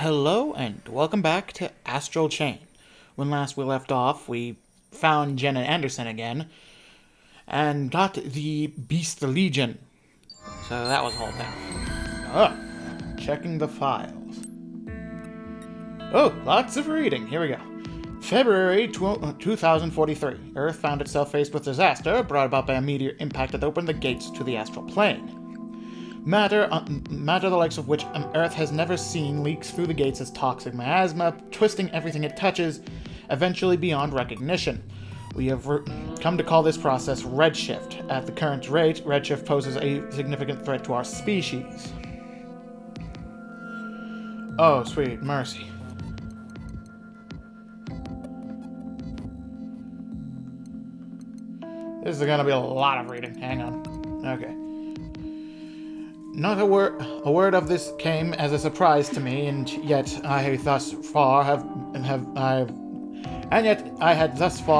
Hello and welcome back to Astral Chain. When last we left off, we found Jen and Anderson again and got the Beast Legion. So that was the whole thing. Checking the files. Oh, lots of reading. Here we go. February 2043. Earth found itself faced with disaster brought about by a meteor impact that opened the gates to the astral plane. Matter the likes of which Earth has never seen leaks through the gates as toxic miasma, twisting everything it touches, eventually beyond recognition. We have come to call this process redshift. At the current rate, redshift poses a significant threat to our species. Oh, sweet mercy. This is gonna be a lot of reading. Hang on. Okay. Not a word of this came as a surprise to me, and yet I had thus far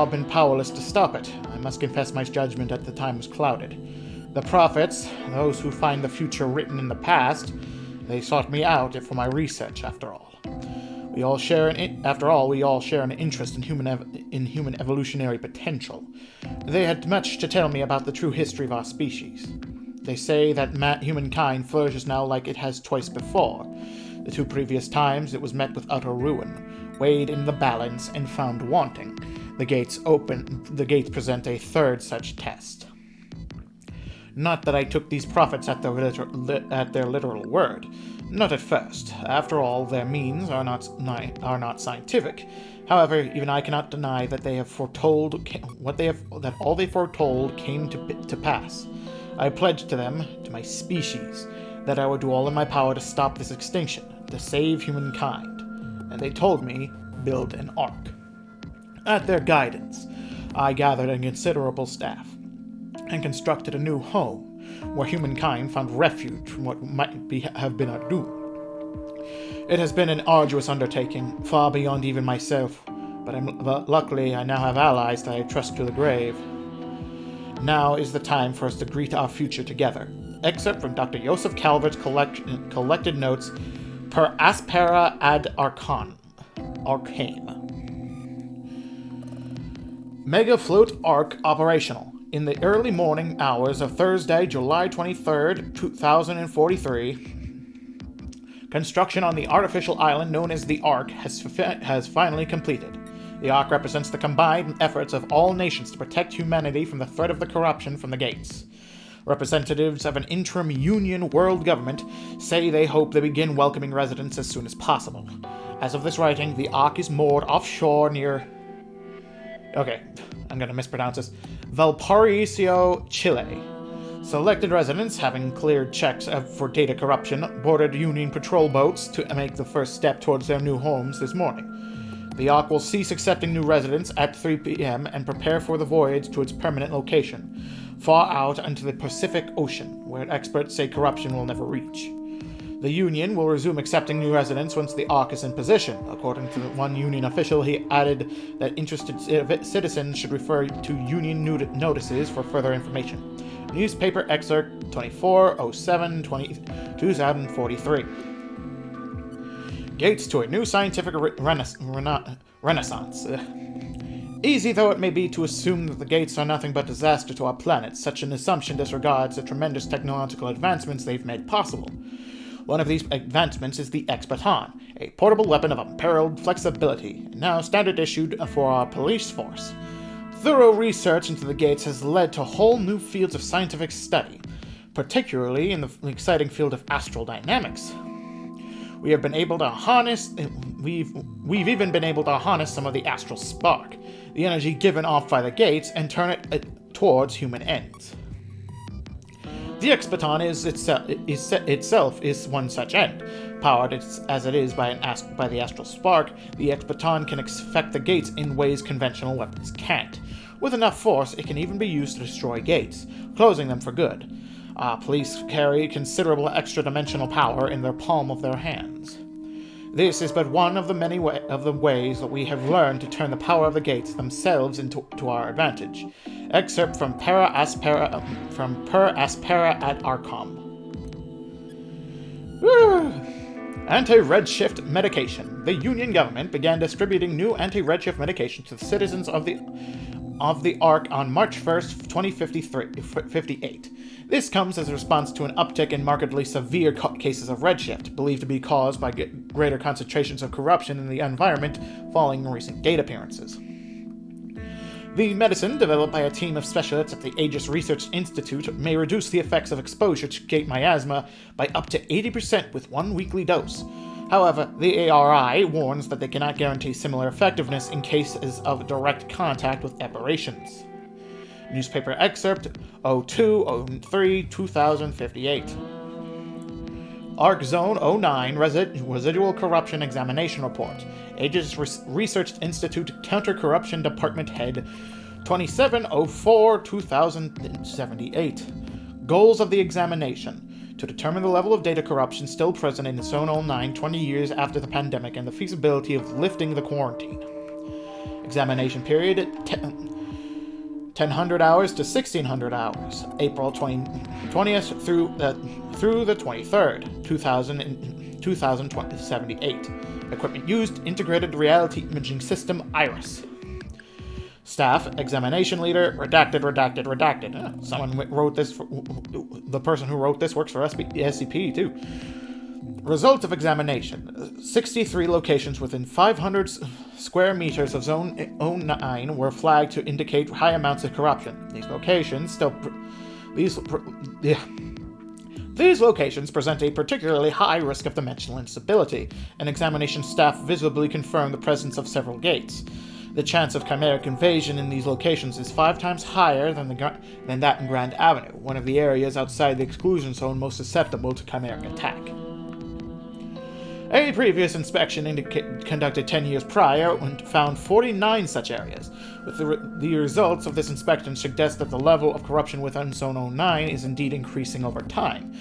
been powerless to stop it. I must confess my judgment at the time was clouded. The prophets, those who find the future written in the past, they sought me out for my research. After all, we all share an interest in human evolutionary potential. They had much to tell me about the true history of our species. They say that humankind flourishes now like it has twice before. The two previous times it was met with utter ruin, weighed in the balance, and found wanting. The gates present a third such test. Not that I took these prophets at their literal word. Not at first. After all, their means are not scientific. However, even I cannot deny that all they foretold came to pass. I pledged to them, to my species, that I would do all in my power to stop this extinction, to save humankind. And they told me, build an ark. At their guidance, I gathered a considerable staff and constructed a new home, where humankind found refuge from what might have been our doom. It has been an arduous undertaking, far beyond even myself, but luckily I now have allies that I trust to the grave. Now is the time for us to greet our future together. Excerpt from Dr. Joseph Calvert's collected notes per aspera ad arcane. Mega Float Arc operational. In the early morning hours of Thursday, July 23rd, 2043, construction on the artificial island known as the Ark has finally completed. The Ark represents the combined efforts of all nations to protect humanity from the threat of the corruption from the gates. Representatives of an interim Union world government say they hope they begin welcoming residents as soon as possible. As of this writing, the Ark is moored offshore near... Okay, I'm gonna mispronounce this. Valparaiso, Chile. Selected residents, having cleared checks for data corruption, boarded Union patrol boats to make the first step towards their new homes this morning. The Ark will cease accepting new residents at 3 p.m. and prepare for the voyage to its permanent location, far out into the Pacific Ocean, where experts say corruption will never reach. The Union will resume accepting new residents once the Ark is in position. According to one Union official, he added that interested citizens should refer to Union notices for further information. Newspaper excerpt 24/07/2043. Gates to a new scientific renaissance. Easy though it may be to assume that the gates are nothing but disaster to our planet, such an assumption disregards the tremendous technological advancements they've made possible. One of these advancements is the X-Baton, a portable weapon of unparalleled flexibility, now standard issued for our police force. Thorough research into the gates has led to whole new fields of scientific study, particularly in the exciting field of astral dynamics. We've even been able to harness some of the astral spark, the energy given off by the gates, and turn it towards human ends. The X-Baton itself is one such end. Powered as it is by the astral spark, the X-Baton can affect the gates in ways conventional weapons can't. With enough force, it can even be used to destroy gates, closing them for good. Police carry considerable extra-dimensional power in the palm of their hands. This is but one of the many ways that we have learned to turn the power of the gates themselves to our advantage. Excerpt from Per Aspera ad Arcam. Anti-redshift medication. The Union government began distributing new anti-redshift medication to the citizens of the Ark on March 1st, 2058. This comes as a response to an uptick in markedly severe cases of redshift, believed to be caused by greater concentrations of corruption in the environment following recent gate appearances. The medicine, developed by a team of specialists at the Aegis Research Institute, may reduce the effects of exposure to gate miasma by up to 80% with one weekly dose. However, the ARI warns that they cannot guarantee similar effectiveness in cases of direct contact with aberrations. Newspaper excerpt 02/03/2058. Arc Zone 09 Residual Corruption Examination Report. Aegis Research Institute Counter-Corruption Department Head 27/04/2078. Goals of the examination: to determine the level of data corruption still present in Zone 09 20 years after the pandemic and the feasibility of lifting the quarantine. Examination period 1000 hours to 1600 hours, April 20th through the 23rd, 2078. Equipment used: integrated reality imaging system IRIS. Staff: examination leader, redacted. Someone wrote this, the person who wrote this works for SCP too. Result of examination: 63 locations within 500 square meters of Zone 09 were flagged to indicate high amounts of corruption. These locations present a particularly high risk of dimensional instability, and examination staff visibly confirmed the presence of several gates. The chance of chimeric invasion in these locations is 5 times higher than that in Grand Avenue, one of the areas outside the exclusion zone most susceptible to chimeric attack. A previous inspection conducted 10 years prior found 49 such areas. With the results of this inspection suggest that the level of corruption within Zone 09 is indeed increasing over time.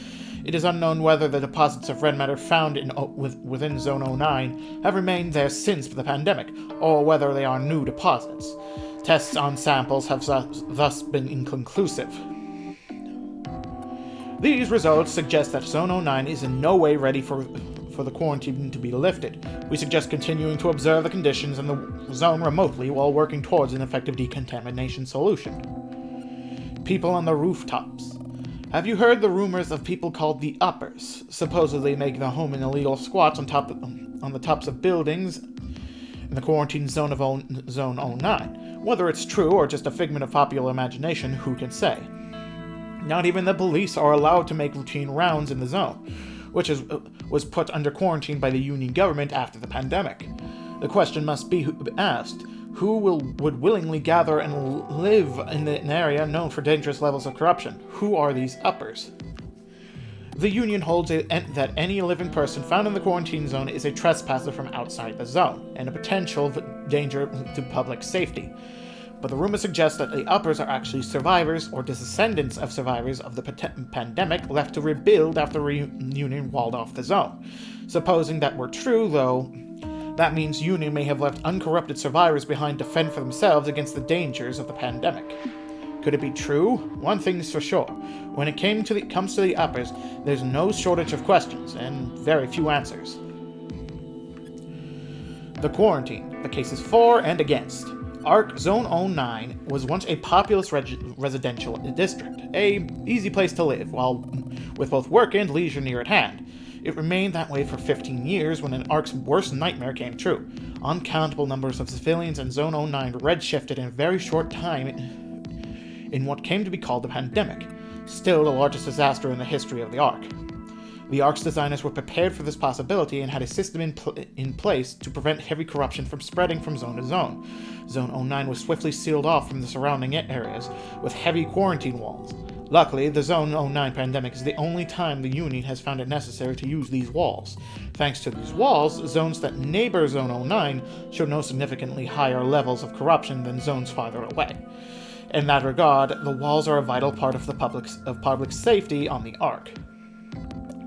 It is unknown whether the deposits of red matter found within Zone 09 have remained there since the pandemic, or whether they are new deposits. Tests on samples have thus been inconclusive. These results suggest that Zone 09 is in no way ready for the quarantine to be lifted. We suggest continuing to observe the conditions in the zone remotely while working towards an effective decontamination solution. People on the rooftops. Have you heard the rumors of people called the Uppers, supposedly making a home in illegal squats on the tops of buildings in the quarantine zone of Zone 09? Whether it's true or just a figment of popular imagination, who can say? Not even the police are allowed to make routine rounds in the zone, which was put under quarantine by the Union government after the pandemic. The question must be asked: who would willingly gather and live in an area known for dangerous levels of corruption? Who are these Uppers? The Union holds that any living person found in the quarantine zone is a trespasser from outside the zone, and a potential danger to public safety. But the rumor suggests that the Uppers are actually survivors or descendants of survivors of the pandemic left to rebuild after Union walled off the zone. Supposing that were true, though, that means Union may have left uncorrupted survivors behind to fend for themselves against the dangers of the pandemic. Could it be true? One thing is for sure. When it comes to the Uppers, there's no shortage of questions, and very few answers. The quarantine. The cases for and against. Arc Zone 09 was once a populous residential district, a easy place to live, with both work and leisure near at hand. It remained that way for 15 years when an Ark's worst nightmare came true. Uncountable numbers of civilians in Zone 09 redshifted in a very short time in what came to be called the pandemic, still the largest disaster in the history of the Ark. The Ark's designers were prepared for this possibility and had a system in place to prevent heavy corruption from spreading from zone to zone. Zone 09 was swiftly sealed off from the surrounding areas with heavy quarantine walls. Luckily, the Zone 09 pandemic is the only time the Union has found it necessary to use these walls. Thanks to these walls, zones that neighbor Zone 09 show no significantly higher levels of corruption than zones farther away. In that regard, the walls are a vital part of public safety on the Ark.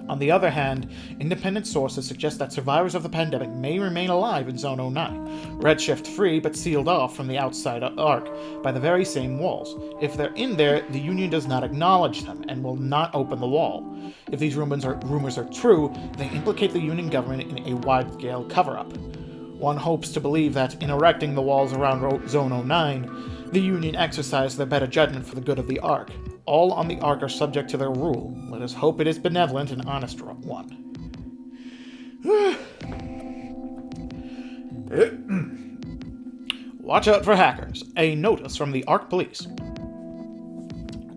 On the other hand, independent sources suggest that survivors of the pandemic may remain alive in Zone 09, redshift-free but sealed off from the outside Ark by the very same walls. If they're in there, the Union does not acknowledge them and will not open the wall. If these rumors are true, they implicate the Union government in a wide-scale cover-up. One hopes to believe that in erecting the walls around Zone 09, the Union exercised their better judgment for the good of the Ark. All on the Ark are subject to their rule. Let us hope it is benevolent and honest one. Watch out for hackers. A notice from the Ark Police.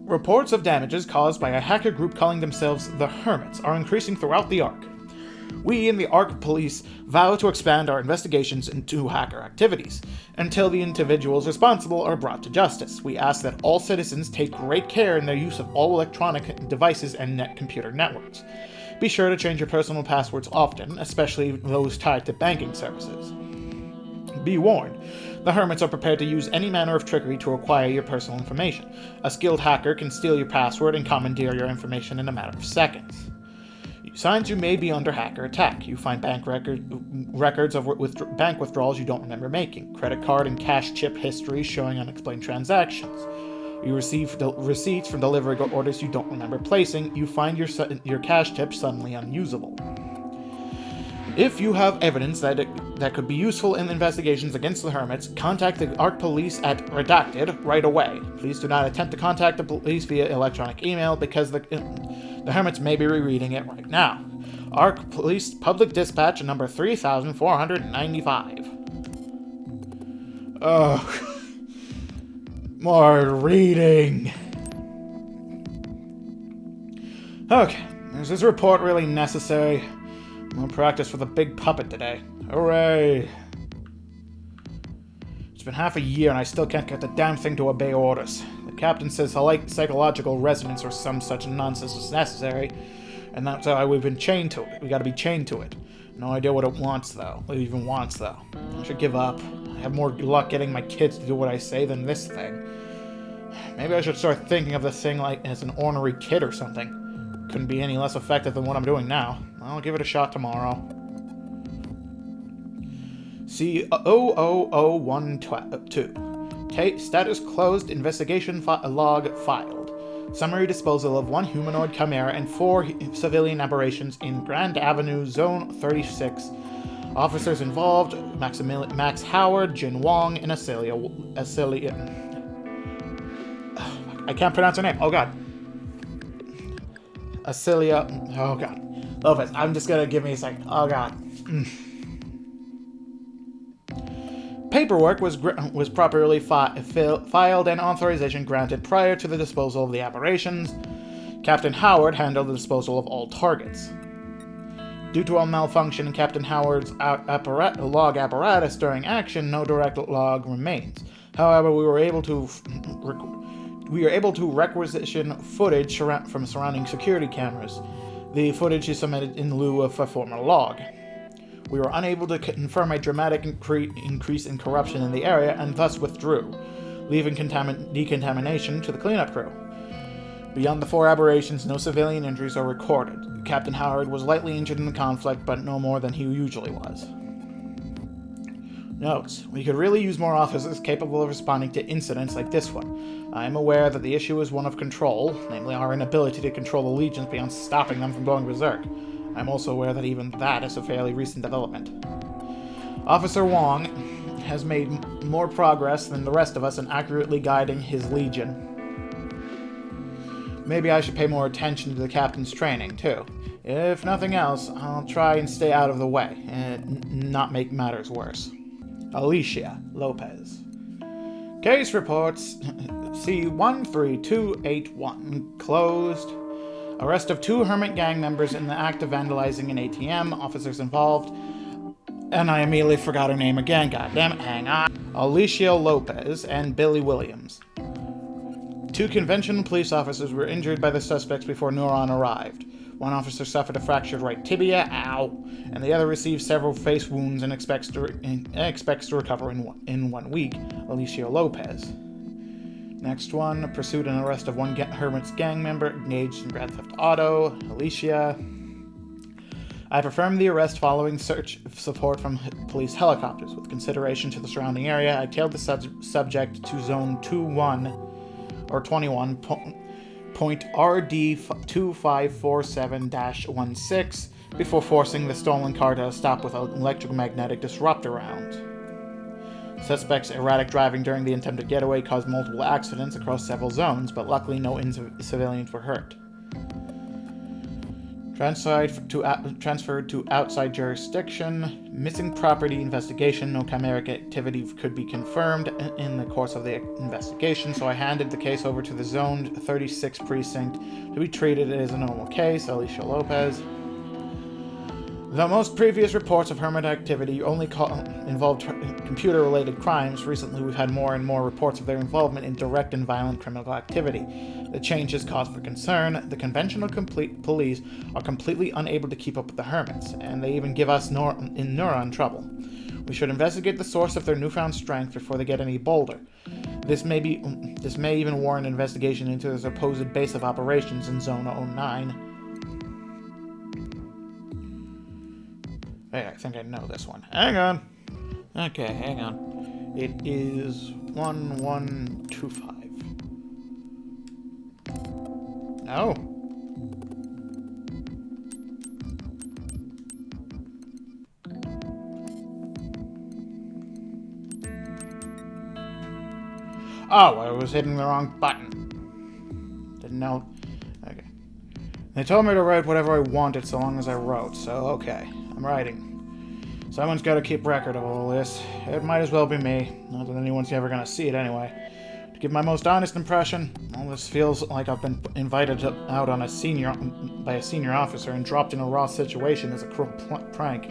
Reports of damages caused by a hacker group calling themselves the Hermits are increasing throughout the Ark. We in the Ark Police vow to expand our investigations into hacker activities until the individuals responsible are brought to justice. We ask that all citizens take great care in their use of all electronic devices and computer networks. Be sure to change your personal passwords often, especially those tied to banking services. Be warned, the Hermits are prepared to use any manner of trickery to acquire your personal information. A skilled hacker can steal your password and commandeer your information in a matter of seconds. Signs you may be under hacker attack. You find bank records of bank withdrawals you don't remember making. Credit card and cash chip history showing unexplained transactions. You receive receipts from delivery orders you don't remember placing. You find your cash chips suddenly unusable. If you have evidence that could be useful in investigations against the Hermits, contact the Ark Police at Redacted right away. Please do not attempt to contact the police via electronic email because the Hermits may be rereading it right now. Ark Police Public Dispatch number 3495. Oh, more reading. Okay, is this report really necessary? More practice for the big puppet today. Hooray! It's been half a year and I still can't get the damn thing to obey orders. The captain says psychological resonance or some such nonsense is necessary, and that's why we've been chained to it. We gotta be chained to it. No idea what it wants, though. What it even wants, though. I should give up. I have more luck getting my kids to do what I say than this thing. Maybe I should start thinking of this thing like as an ornery kid or something. Couldn't be any less effective than what I'm doing now. I'll give it a shot tomorrow. C00012. Status closed. Investigation log filed. Summary disposal of 1 humanoid chimera and 4 civilian aberrations in Grand Avenue, Zone 36. Officers involved: Max Howard, Jin Wong, and Asilia. I can't pronounce her name. Oh god. Asilia. Oh god. Lopez. I'm just gonna give me a second. Oh god. Paperwork was properly filed and authorization granted prior to the disposal of the aberrations. Captain Howard handled the disposal of all targets. Due to a malfunction in Captain Howard's log apparatus during action, no direct log remains. However, we were able to requisition footage from surrounding security cameras. The footage is submitted in lieu of a former log. We were unable to confirm a dramatic increase in corruption in the area and thus withdrew, leaving decontamination to the cleanup crew. Beyond the 4 aberrations, no civilian injuries are recorded. Captain Howard was lightly injured in the conflict, but no more than he usually was. Notes: we could really use more officers capable of responding to incidents like this one. I am aware that the issue is one of control, namely our inability to control the legions beyond stopping them from going berserk. I am also aware that even that is a fairly recent development. Officer Wong has made more progress than the rest of us in accurately guiding his legion. Maybe I should pay more attention to the captain's training, too. If nothing else, I'll try and stay out of the way, and not make matters worse. Alicia Lopez. Case reports C13281 closed. Arrest of 2 Hermit gang members in the act of vandalizing an ATM. Officers involved. And I immediately forgot her name again. Goddamn it, hang on. Alicia Lopez and Billy Williams. 2 conventional police officers were injured by the suspects before Neuron arrived. One officer suffered a fractured right tibia, ow, and the other received several face wounds and expects to recover in 1 week. Alicia Lopez. Next one, pursued and arrest of 1 Hermit's gang member engaged in Grand Theft Auto. Alicia. I affirmed the arrest following search support from police helicopters. With consideration to the surrounding area, I tailed the subject to Zone 21.RD2547-16 before forcing the stolen car to a stop with an electromagnetic disruptor round. Suspect's erratic driving during the attempted getaway caused multiple accidents across several zones, but luckily no civilians were hurt. Transferred to outside jurisdiction. Missing property investigation. No chimeric activity could be confirmed in the course of the investigation, so I handed the case over to the Zone 36 precinct to be treated as a normal case. Alicia Lopez. The most previous reports of hermit activity only involved computer-related crimes. Recently, we've had more and more reports of their involvement in direct and violent criminal activity. The change is cause for concern. The conventional police are completely unable to keep up with the hermits, and they even give us neuron trouble. We should investigate the source of their newfound strength before they get any bolder. This may even warrant an investigation into their supposed base of operations in Zone 09. Hey, I think I know this one. Hang on. Okay, hang on. It is 1125. No. Oh, I was hitting the wrong button. Didn't know. Okay. They told me to write whatever I wanted so long as I wrote, so okay. I'm writing. Someone's got to keep record of all this. It might as well be me. Not that anyone's ever going to see it anyway. To give my most honest impression, all this feels like I've been invited out on by a senior officer and dropped in a raw situation as a cruel prank.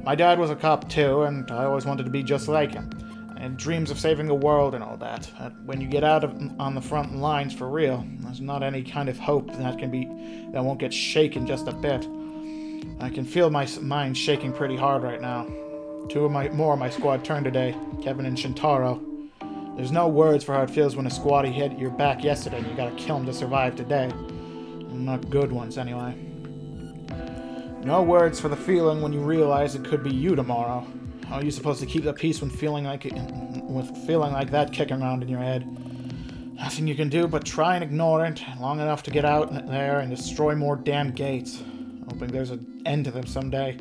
My dad was a cop too, and I always wanted to be just like him. I had dreams of saving the world and all that. But when you get out on the front lines for real, there's not any kind of hope that won't get shaken just a bit. I can feel my mind shaking pretty hard right now. More of my squad turned today, Kevin and Shintaro. There's no words for how it feels when a squaddie hit your back yesterday and you gotta kill him to survive today. Not good ones, anyway. No words for the feeling when you realize it could be you tomorrow. How are you supposed to keep the peace with feeling like that kicking around in your head? Nothing you can do but try and ignore it long enough to get out there and destroy more damn gates. Hoping there's an end to them someday.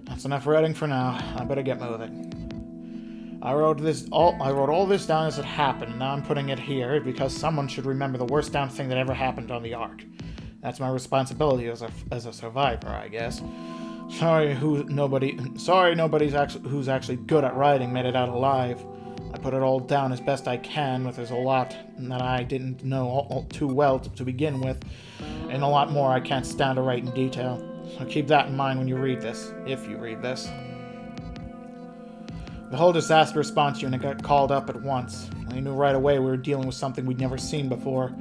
That's enough writing for now. I better get moving. I wrote all this down as it happened, and now I'm putting it here because someone should remember the worst damn thing that ever happened on the Ark. That's my responsibility as a survivor, I guess. Sorry nobody's actually good at writing made it out alive. I put it all down as best I can, but there's a lot that I didn't know all too well to begin with, and a lot more I can't stand to write in detail. So keep that in mind when you read this, if you read this. The whole disaster response unit got called up at once. I knew right away we were dealing with something we'd never seen before.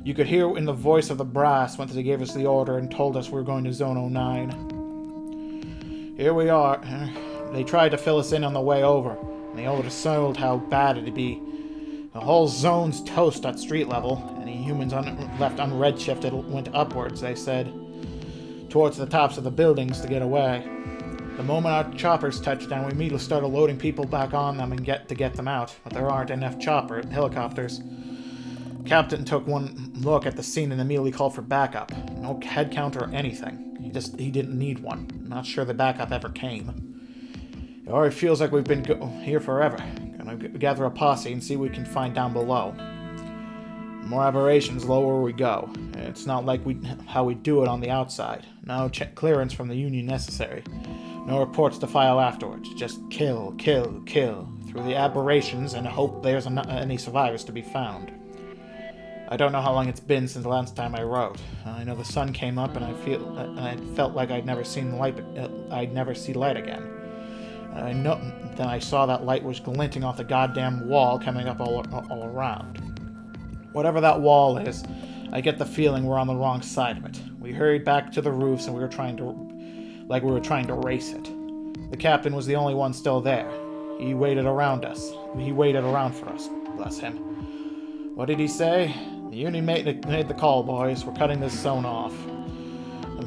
You could hear in the voice of the brass once they gave us the order and told us we were going to Zone 09. Here we are. They tried to fill us in on the way over. They oversold how bad it'd be. The whole zone's toast at street level. Any humans left unredshifted went upwards, they said, towards the tops of the buildings to get away. The moment our choppers touched down, we immediately started loading people back on them and get them out, but there aren't enough helicopters. Captain took one look at the scene and immediately called for backup. No head count or anything. He didn't need one. Not sure the backup ever came. It already feels like we've been here forever. Gonna gather a posse and see what we can find down below. More aberrations, lower we go. It's not like how we do it on the outside. No clearance from the Union necessary. No reports to file afterwards. Just kill, kill, kill through the aberrations and hope there's any survivors to be found. I don't know how long it's been since the last time I wrote. I know the sun came up and I felt like I'd never see light again. Then I saw that light was glinting off the goddamn wall coming up all around. Whatever that wall is, I get the feeling we're on the wrong side of it. We hurried back to the roofs and we were trying to race it. The captain was the only one still there. He waited around for us. Bless him. What did he say? The Union made the call, boys. We're cutting this zone off.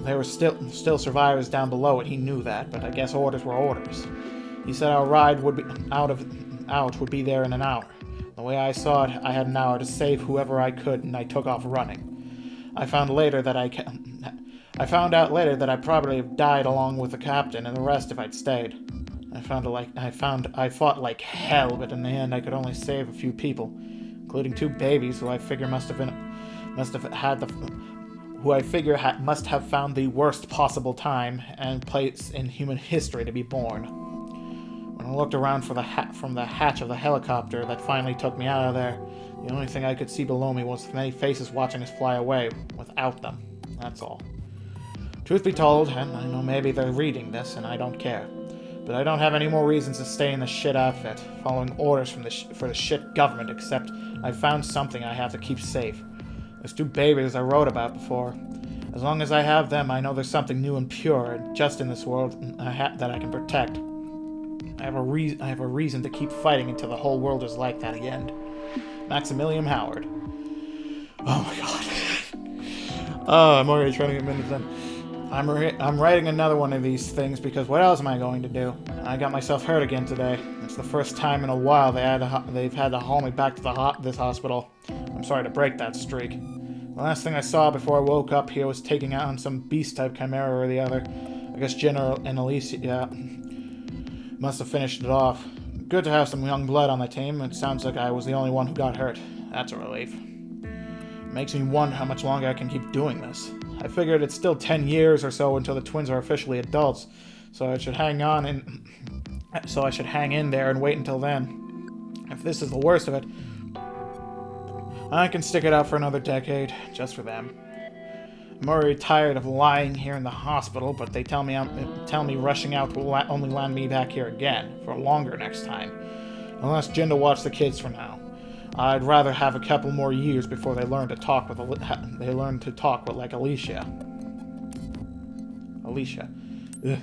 there were still survivors down below it. He knew that, but I guess orders were orders. He said our ride would be out would be there in an hour. The way I saw it, I had an hour to save whoever I could, and I took off running. I found out later that I probably have died along with the captain and the rest if I'd stayed. I fought like hell, but in the end I could only save a few people, including 2 babies who I figure must have found the worst possible time and place in human history to be born. When I looked around from the hatch of the helicopter that finally took me out of there, the only thing I could see below me was many faces watching us fly away without them. That's all. Truth be told, and I know maybe they're reading this and I don't care, but I don't have any more reasons to stay in the shit outfit, following orders for the shit government, except I found something I have to keep safe. Those 2 babies I wrote about before. As long as I have them, I know there's something new and pure and just in this world that I can protect. I have a reason to keep fighting until the whole world is like that again. Maximilian Howard. Oh my god. I'm already trying to get minutes in. I'm writing another one of these things because what else am I going to do? I got myself hurt again today. It's the first time in a while they've had to haul me back to this hospital. I'm sorry to break that streak. The last thing I saw before I woke up here was taking out on some beast-type chimera or the other. I guess Jenna and Alicia must have finished it off. Good to have some young blood on the team. It sounds like I was the only one who got hurt. That's a relief. It makes me wonder how much longer I can keep doing this. I figured it's still 10 years or so until the twins are officially adults, so I should hang in there and wait until then. If this is the worst of it, I can stick it out for another decade, just for them. I'm already tired of lying here in the hospital, but they tell me rushing out will only land me back here again, for longer next time. I'll ask Jen to watch the kids for now. I'd rather have a couple more years before they learn to talk with like Alicia. Alicia. Ugh.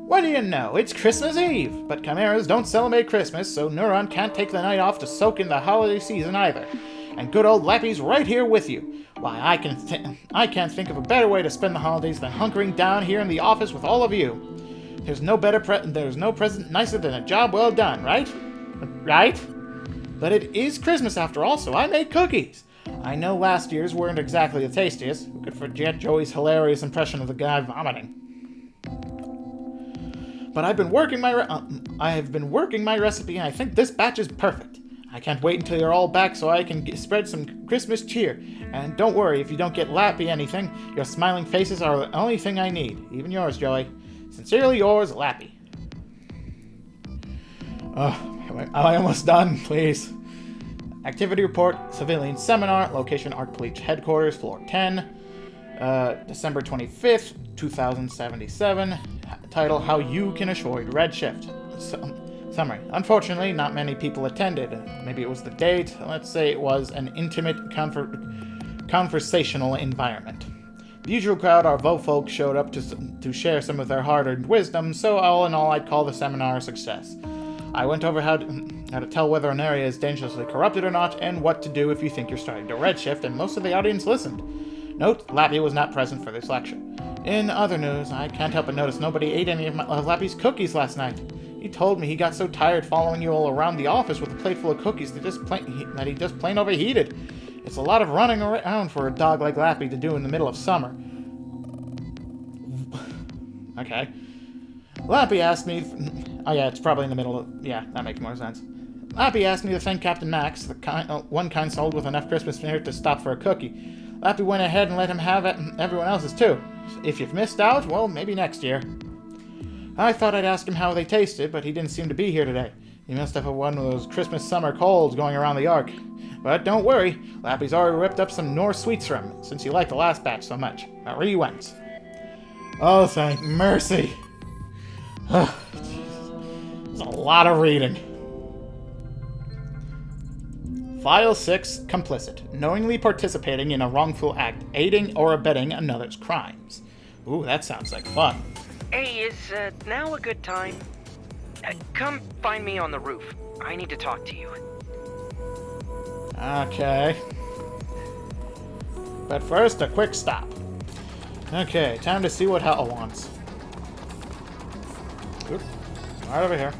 What do you know? It's Christmas Eve! But chimeras don't celebrate Christmas, so Neuron can't take the night off to soak in the holiday season either. And good old Lappy's right here with you. Why, I can't think of a better way to spend the holidays than hunkering down here in the office with all of you. There's no present nicer than a job well done, right? Right? But it is Christmas after all, so I made cookies. I know last year's weren't exactly the tastiest. Who could forget Joey's hilarious impression of the guy vomiting? But I have been working my recipe, and I think this batch is perfect. I can't wait until you're all back so I can spread some Christmas cheer. And don't worry, if you don't get Lappy anything, your smiling faces are the only thing I need. Even yours, Joey. Sincerely yours, Lappy. Am I almost done? Please. Activity report, civilian seminar, location Arc Police Headquarters, floor 10, December 25th, 2077. Title, How You Can Avoid Red Shift. Summary. Unfortunately, not many people attended. Maybe it was the date. Let's say it was an intimate conversational environment. The usual crowd, our folk, showed up to share some of their hard-earned wisdom, so all in all, I'd call the seminar a success. I went over how to tell whether an area is dangerously corrupted or not, and what to do if you think you're starting to redshift, and most of the audience listened. Note, Lappy was not present for this lecture. In other news, I can't help but notice nobody ate any of Lappy's cookies last night. He told me he got so tired following you all around the office with a plate full of cookies that he just plain overheated. It's a lot of running around for a dog like Lappy to do in the middle of summer. Okay. Lappy asked me... Oh yeah, it's probably in the middle of... Yeah, that makes more sense. Lappy asked me to thank Captain Max, the one kind soul with enough Christmas spirit to stop for a cookie. Lappy went ahead and let him have it, everyone else's too. If you've missed out, well, maybe next year. I thought I'd ask him how they tasted, but he didn't seem to be here today. He must have one of those Christmas-summer colds going around the Ark. But don't worry, Lappy's already ripped up some Norse sweets for him, since he liked the last batch so much. Marie went. Oh, thank mercy. There's a lot of reading. File 6, complicit. Knowingly participating in a wrongful act, aiding or abetting another's crimes. Ooh, that sounds like fun. Hey, is now a good time? Come find me on the roof. I need to talk to you. Okay. But first, a quick stop. Okay, time to see what Hal wants. Oop. Right over here.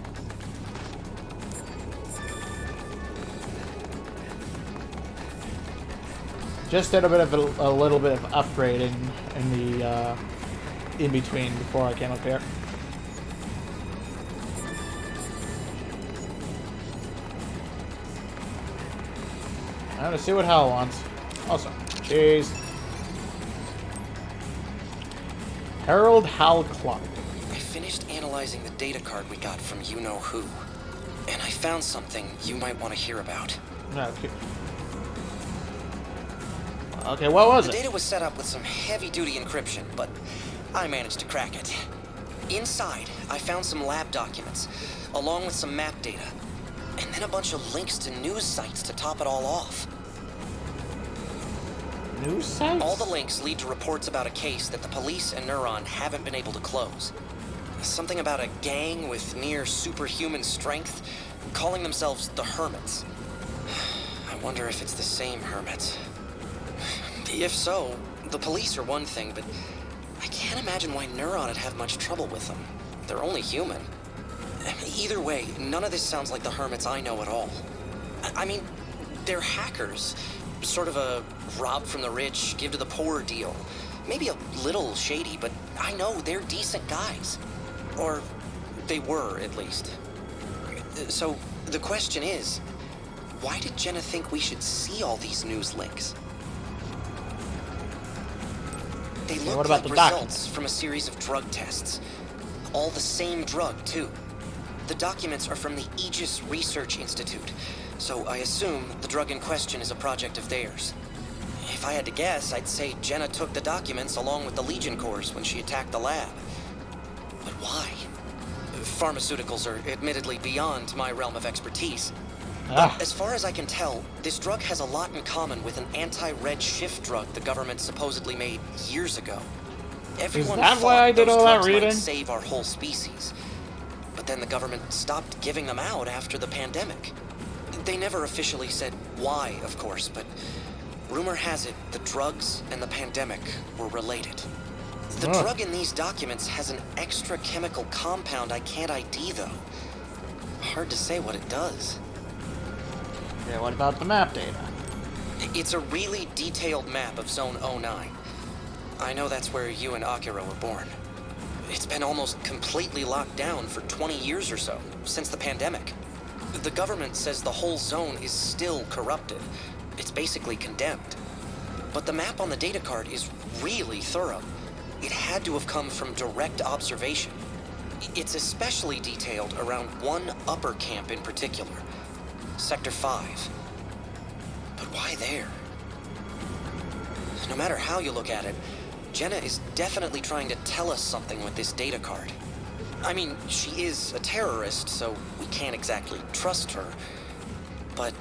Just did a little bit of upgrading in the in between before I came up here. I'm gonna see what Hal wants. Also, cheese. Harold Hal Clark. I finished analyzing the data card we got from you-know-who, and I found something you might want to hear about. Okay. Okay, what was The it? data was set up with some heavy-duty encryption, but I managed to crack it. Inside, I found some lab documents, along with some map data, and then a bunch of links to news sites to top it all off. News sites? All the links lead to reports about a case that the police and Neuron haven't been able to close. Something about a gang with near superhuman strength, calling themselves the Hermits. I wonder if it's the same Hermits. If so, the police are one thing, but I can't imagine why Neuron would have much trouble with them. They're only human. Either way, none of this sounds like the Hermits I know at all. I mean, they're hackers. Sort of a rob from the rich, give to the poor deal. Maybe a little shady, but I know they're decent guys. Or they were, at least. So, the question is, why did Jenna think we should see all these news links? They look what about like the results documents? from a series of drug tests. All the same drug, too. The documents are from the Aegis Research Institute, so I assume the drug in question is a project of theirs. If I had to guess, I'd say Jenna took the documents along with the Legion Corps when she attacked the lab. But why? Pharmaceuticals are admittedly beyond my realm of expertise. But as far as I can tell, this drug has a lot in common with an anti-red shift drug the government supposedly made years ago. Everyone that thought why I did those all that drugs might reading? save our whole species. But then the government stopped giving them out after the pandemic. They never officially said why, of course, but rumor has it the drugs and the pandemic were related. The drug in these documents has an extra chemical compound I can't ID, though. Hard to say what it does. Yeah, what about the map data? It's a really detailed map of Zone 09. I know that's where you and Akira were born. It's been almost completely locked down for 20 years or so, since the pandemic. The government says the whole zone is still corrupted. It's basically condemned. But the map on the data card is really thorough. It had to have come from direct observation. It's especially detailed around one upper camp in particular, Sector 5. But why there? No matter how you look at it, Jenna is definitely trying to tell us something with this data card. I mean, she is a terrorist, so we can't exactly trust her. But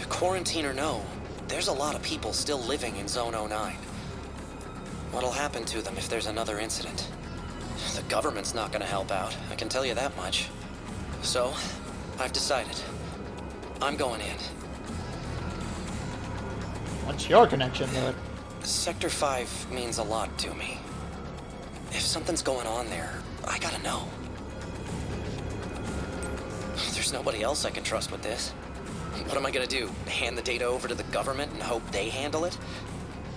quarantine or no, there's a lot of people still living in Zone 09. What'll happen to them if there's another incident? The government's not gonna help out, I can tell you that much. So, I've decided. I'm going in. What's your connection to it? Sector 5 means a lot to me. If something's going on there, I gotta know. There's nobody else I can trust with this. What am I gonna do? Hand the data over to the government and hope they handle it?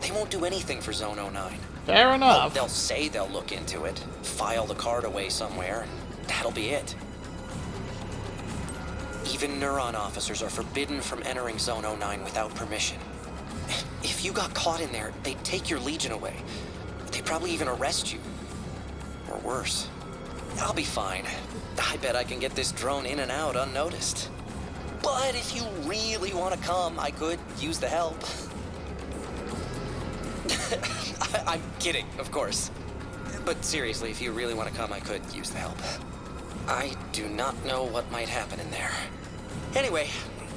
They won't do anything for Zone 09. Fair enough. They'll say they'll look into it, file the card away somewhere, and that'll be it. Even Neuron officers are forbidden from entering Zone 09 without permission. If you got caught in there, they'd take your Legion away. They'd probably even arrest you. Or worse. I'll be fine. I bet I can get this drone in and out unnoticed. But if you really want to come, I could use the help. I'm kidding, of course. But seriously, if you really want to come, I could use the help. I do not know what might happen in there. Anyway,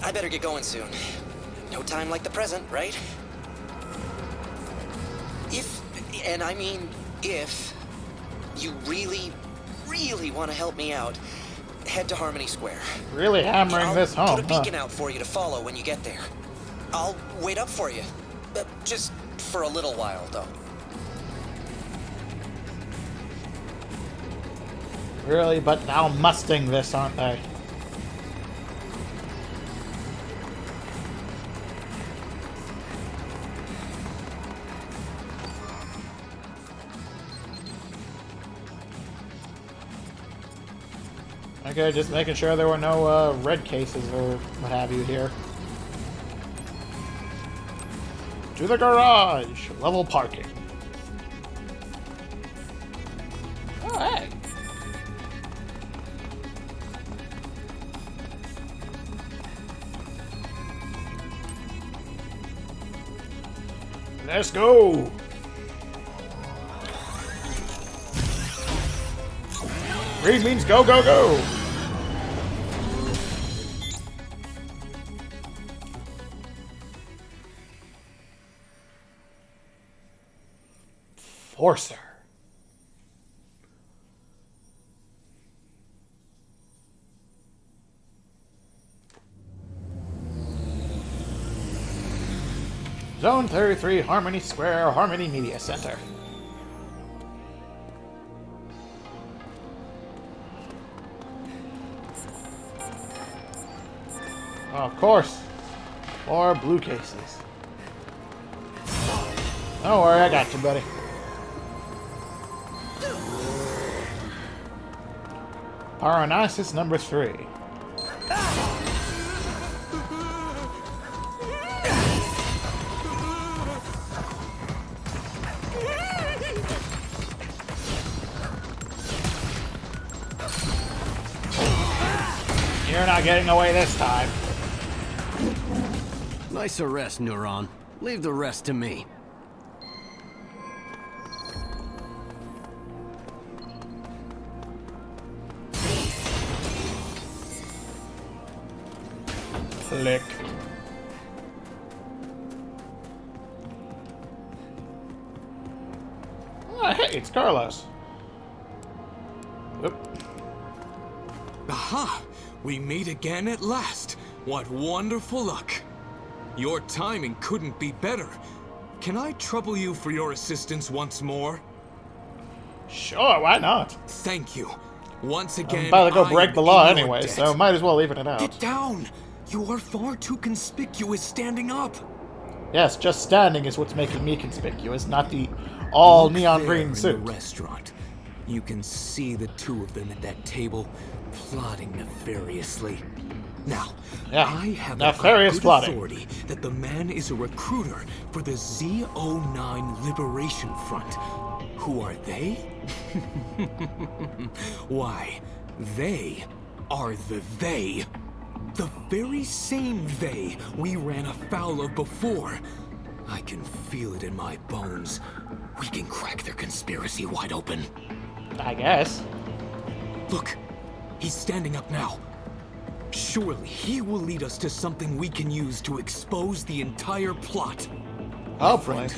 I better get going soon. No time like the present, right? And I mean if, you really, really want to help me out, head to Harmony Square. Really hammering this home, I'll put a beacon out for you to follow when you get there. I'll wait up for you. Just for a little while, though. Really, but now musting this, aren't they? Okay, just making sure there were no red cases or what have you here. To the garage! Level parking. Oh, hey! Let's go! Green means go, go, go! Forcer. Zone 33, Harmony Square, Harmony Media Center. Oh, of course. More blue cases. Don't worry, I got you, buddy. Paranasis number 3. You're not getting away this time. Nice arrest, Neuron. Leave the rest to me. Click. Oh, hey, it's Carlos. Oop. Aha! We meet again at last. What wonderful luck. Your timing couldn't be better. Can I trouble you for your assistance once more? Sure, why not? Thank you. Once again, I'm about to go break the law in your anyway, debt. so might as well leave it out. Get down! You are far too conspicuous standing up. Yes, just standing is what's making me conspicuous, not the all Look neon there green in suit. the restaurant. You can see the two of them at that table, plotting nefariously. Now, Yeah, I have nefarious good plotting. authority that the man is a recruiter for the Z09 Liberation Front. Who are they? Why, they are the they. The very same they we ran afoul of before. I can feel it in my bones. We can crack their conspiracy wide open. I guess. Look, he's standing up now. Surely he will lead us to something we can use to expose the entire plot. Hopefully.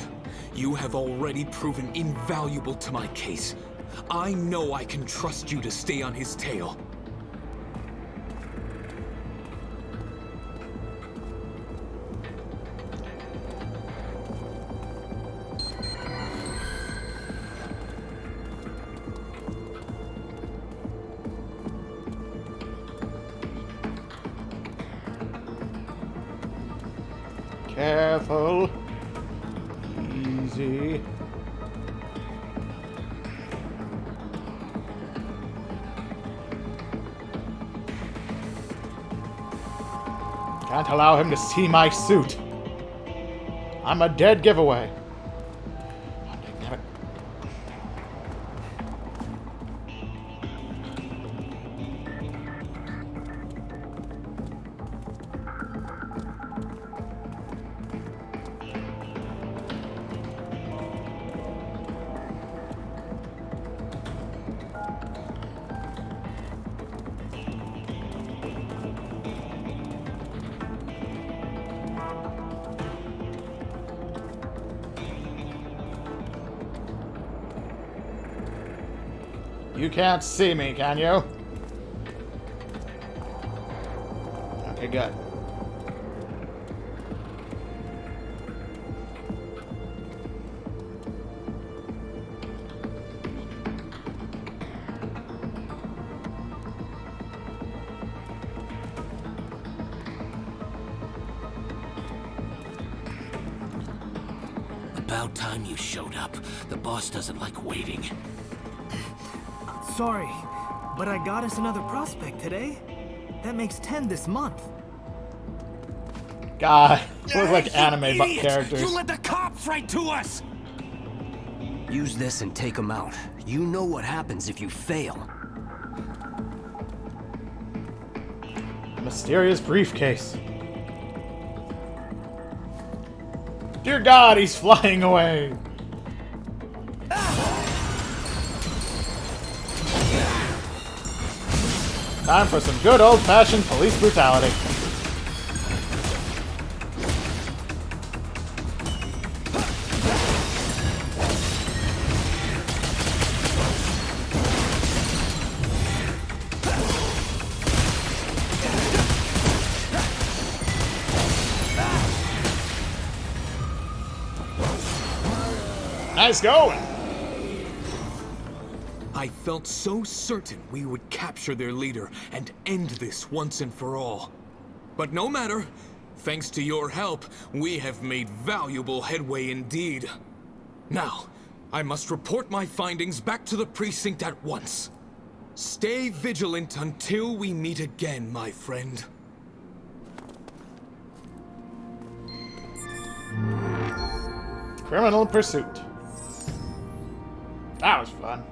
You have already proven invaluable to my case. I know I can trust you to stay on his tail. Careful. Easy. Can't allow him to see my suit. I'm a dead giveaway. Oh, damn it. You can't see me, can you? Okay, good. about time you showed up. The boss doesn't like waiting. Sorry, but I got us another prospect today. That makes 10 this month. God, look like anime characters. You let the cops write to us! Use this and take them out. You know what happens if you fail. Mysterious briefcase. Dear God, he's flying away. Time for some good old-fashioned police brutality. Nice going. I felt so certain we would capture their leader and end this once and for all. But no matter. Thanks to your help, we have made valuable headway indeed. Now, I must report my findings back to the precinct at once. Stay vigilant until we meet again, my friend. Criminal pursuit. That was fun.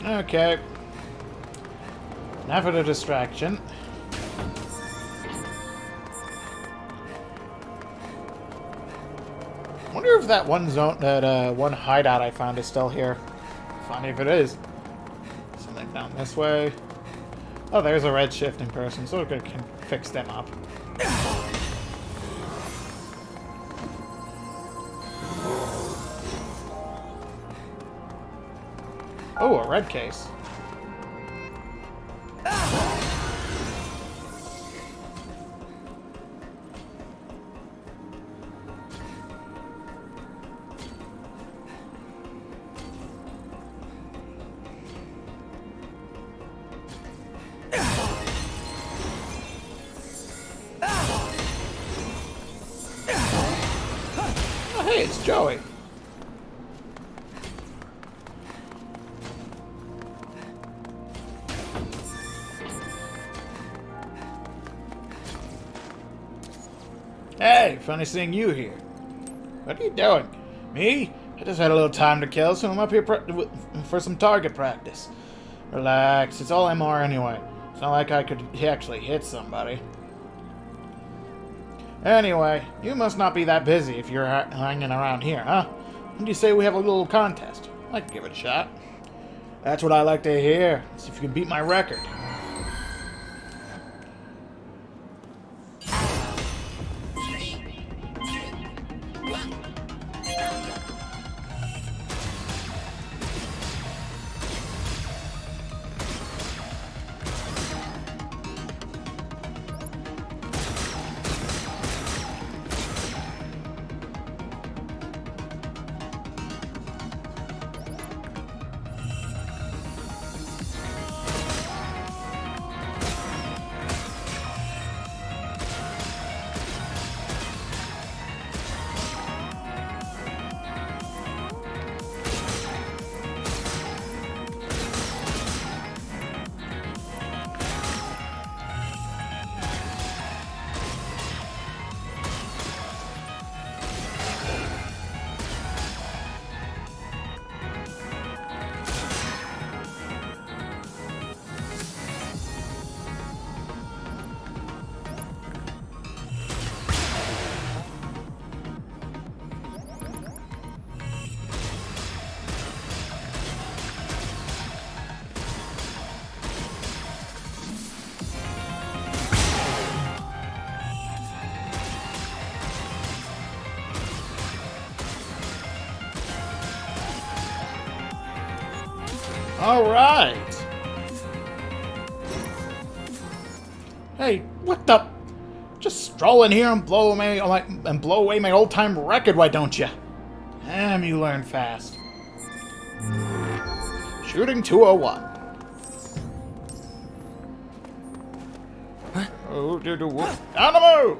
Okay. Now for the distraction. Wonder if that one zone, that one hideout I found is still here. Funny if it is. Something down this way. Oh, there's a red shifting person, so we can fix them up. Oh, a red case. Oh, hey, it's Joey. Hey, funny seeing you here. What are you doing? Me? I just had a little time to kill, so I'm up here for some target practice. Relax, it's all MR anyway. It's not like I could actually hit somebody. Anyway, you must not be that busy if you're hanging around here, huh? When do you say we have a little contest? I can give it a shot. That's what I like to hear. See if you can beat my record. Alright! Hey, what the? Just stroll in here and blow away my old-time record, why don't you? Damn, you learn fast. Shooting 201. Oh, dude, whoop. On the move!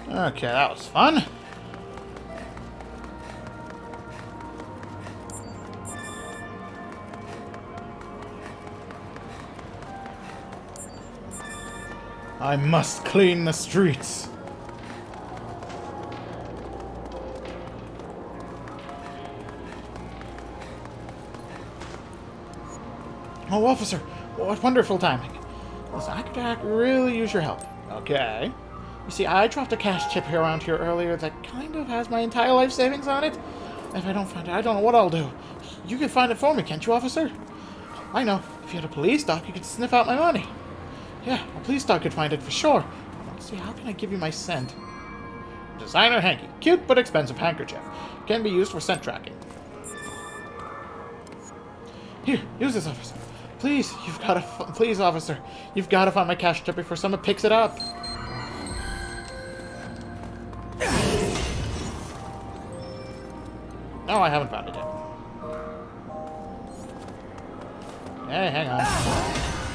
Okay, that was fun. I must clean the streets. Oh, officer, what wonderful timing. Listen, I could really use your help. Okay. You see, I dropped a cash chip here around here earlier that kind of has my entire life savings on it. If I don't find it, I don't know what I'll do. You can find it for me, can't you, officer? I know. If you had a police doc, you could sniff out my money. Yeah, a police dog could find it for sure. Let's see, how can I give you my scent? Designer hanky. Cute but expensive handkerchief. Can be used for scent tracking. Here, use this, officer. Please, please, officer. You've got to find my cash chip before someone picks it up. No, I haven't found it yet. Hey, hang on.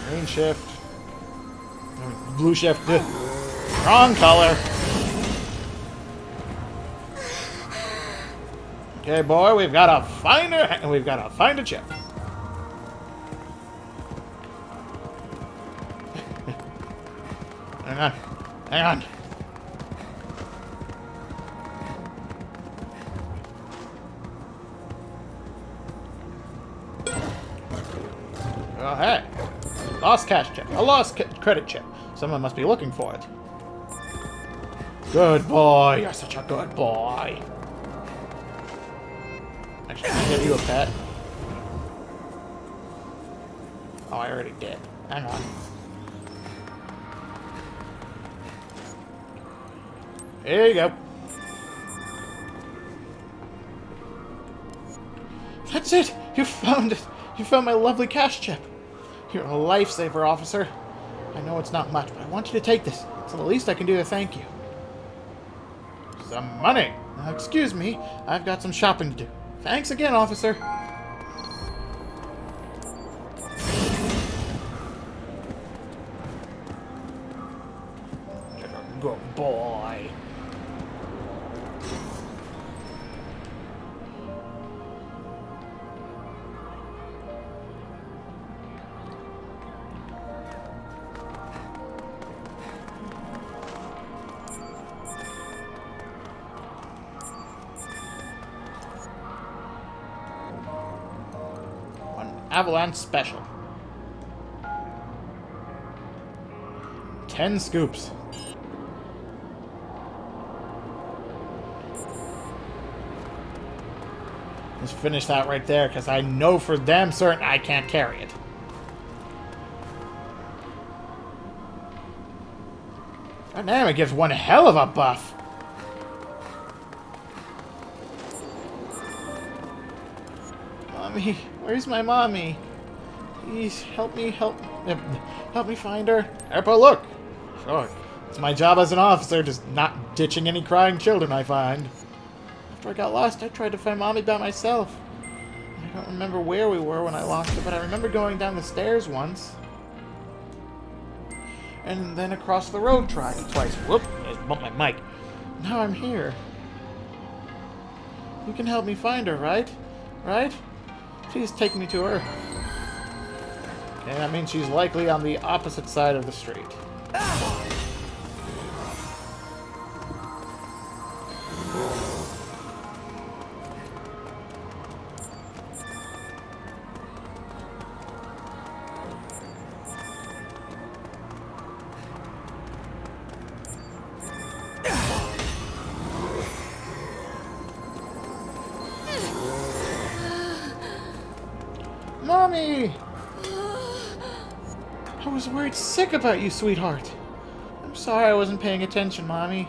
Green shift. Blue shift. Wrong color. Okay, boy, we've got to find a chip. Hang on. Hang on. Oh, hey. Lost cash chip. A lost credit chip. Someone must be looking for it. Good boy. You're such a good boy. Actually, can I give you a pet? Oh, I already did. Hang on. Here you go. That's it! You found it! You found my lovely cash chip. You're a lifesaver, officer. I know it's not much, but I want you to take this. It's the least I can do to thank you. Some money. Now, excuse me. I've got some shopping to do. Thanks again, officer. Good boy. Avalanche special. 10 scoops. Let's finish that right there, because I know for damn certain I can't carry it. God damn, it gives one hell of a buff. Mommy, where's my mommy? Please help me find her. Erpa, look. Sure, it's my job as an officer, just not ditching any crying children I find. After I got lost, I tried to find Mommy by myself. I don't remember where we were when I lost her, but I remember going down the stairs once. And then across the road twice. Whoop, I bumped my mic. Now I'm here. You can help me find her, right? Right? Please take me to her. Okay, that means she's likely on the opposite side of the street. Mommy! I was worried sick about you, sweetheart. I'm sorry I wasn't paying attention, Mommy.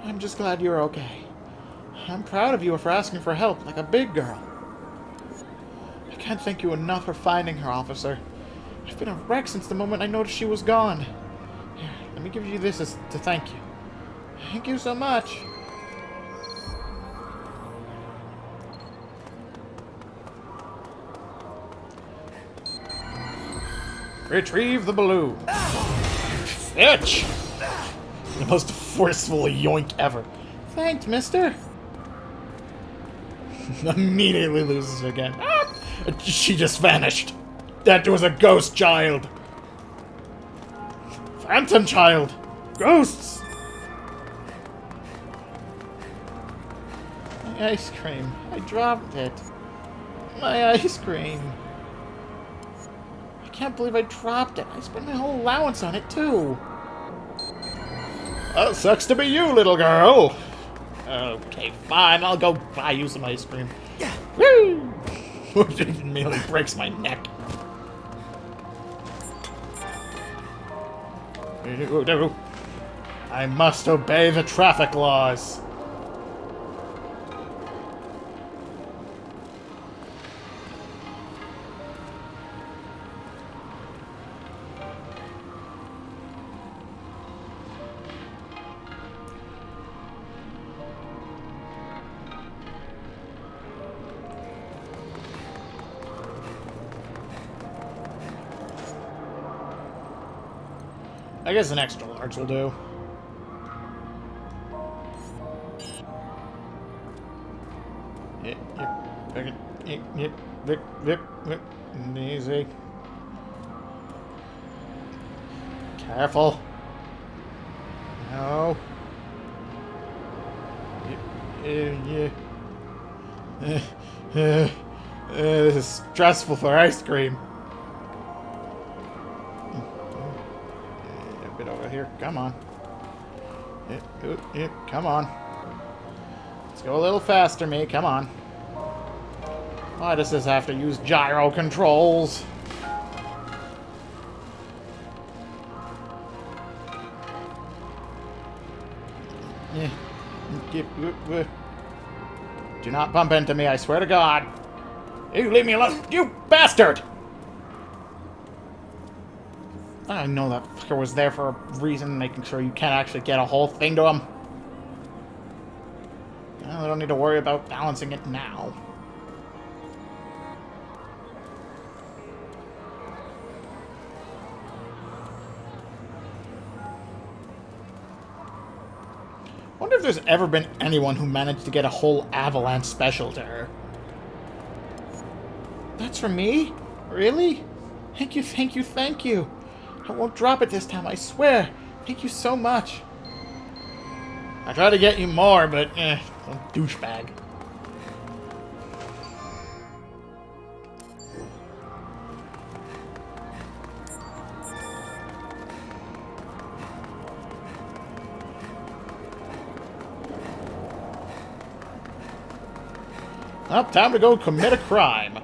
I'm just glad you're okay. I'm proud of you for asking for help, like a big girl. I can't thank you enough for finding her, officer. I've been a wreck since the moment I noticed she was gone. Here, let me give you this to thank you. Thank you so much. Retrieve the balloon. Bitch! The most forceful yoink ever. Thanks, mister. Immediately loses again. Ah! She just vanished. That was a ghost child. Phantom child. Ghosts. My ice cream. I dropped it. My ice cream. I can't believe I dropped it. I spent my whole allowance on it, too. Oh, sucks to be you, little girl. Okay, fine. I'll go buy you some ice cream. Yeah. Woo! It immediately breaks my neck. I must obey the traffic laws. I guess an extra large will do. Easy. Careful. No. This is stressful for ice cream. A bit over here. Come on. Come on. Let's go a little faster, me. Come on. Why does this have to use gyro controls? Do not bump into me, I swear to God. You leave me alone, you bastard! I know that fucker was there for a reason, making sure you can't actually get a whole thing to him. I don't need to worry about balancing it now. I wonder if there's ever been anyone who managed to get a whole avalanche special to her. That's for me? Really? Thank you, thank you, thank you. I won't drop it this time, I swear. Thank you so much. I tried to get you more, but some douchebag. Well, time to go commit a crime.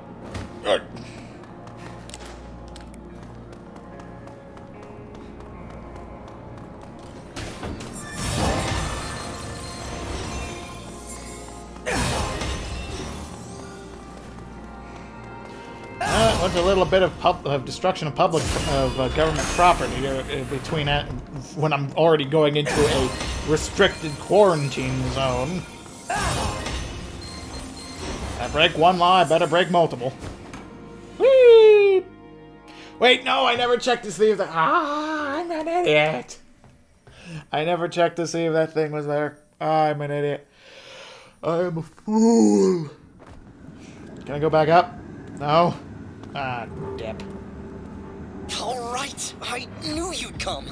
What's a little bit of destruction of government property between when I'm already going into a restricted quarantine zone. I break one law, I better break multiple. Whee! Wait, no, I never checked to see if I'm an idiot. I never checked to see if that thing was there. I'm an idiot. I'm a fool. Can I go back up? No? Ah, dip. All right, I knew you'd come.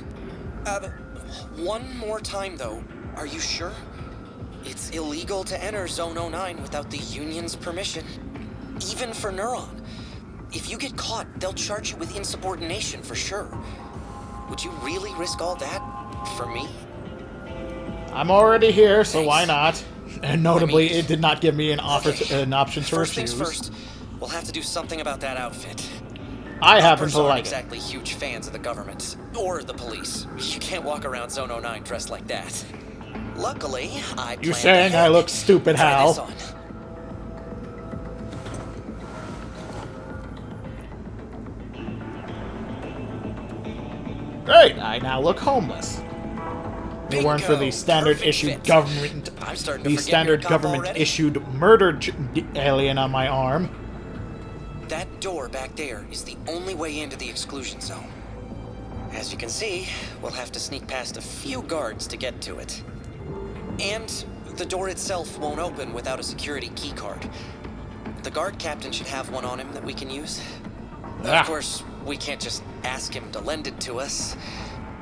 One more time, though. Are you sure? It's illegal to enter Zone 09 without the Union's permission. Even for Neuron. If you get caught, they'll charge you with insubordination for sure. Would you really risk all that for me? I'm already here, so Thanks. why not? And notably, it did not give me an option to refuse. First things first, we'll have to do something about that outfit. I happen to aren't like exactly huge fans of the government or the police. You can't walk around Zone 09 dressed like that. Luckily, I it. You saying I look stupid, Hal? Great, I now look homeless. If it weren't for the standard issued government, issued murder alien on my arm. That door back there is the only way into the exclusion zone. As you can see, we'll have to sneak past a few guards to get to it. And the door itself won't open without a security keycard. The guard captain should have one on him that we can use. Of course, we can't just ask him to lend it to us.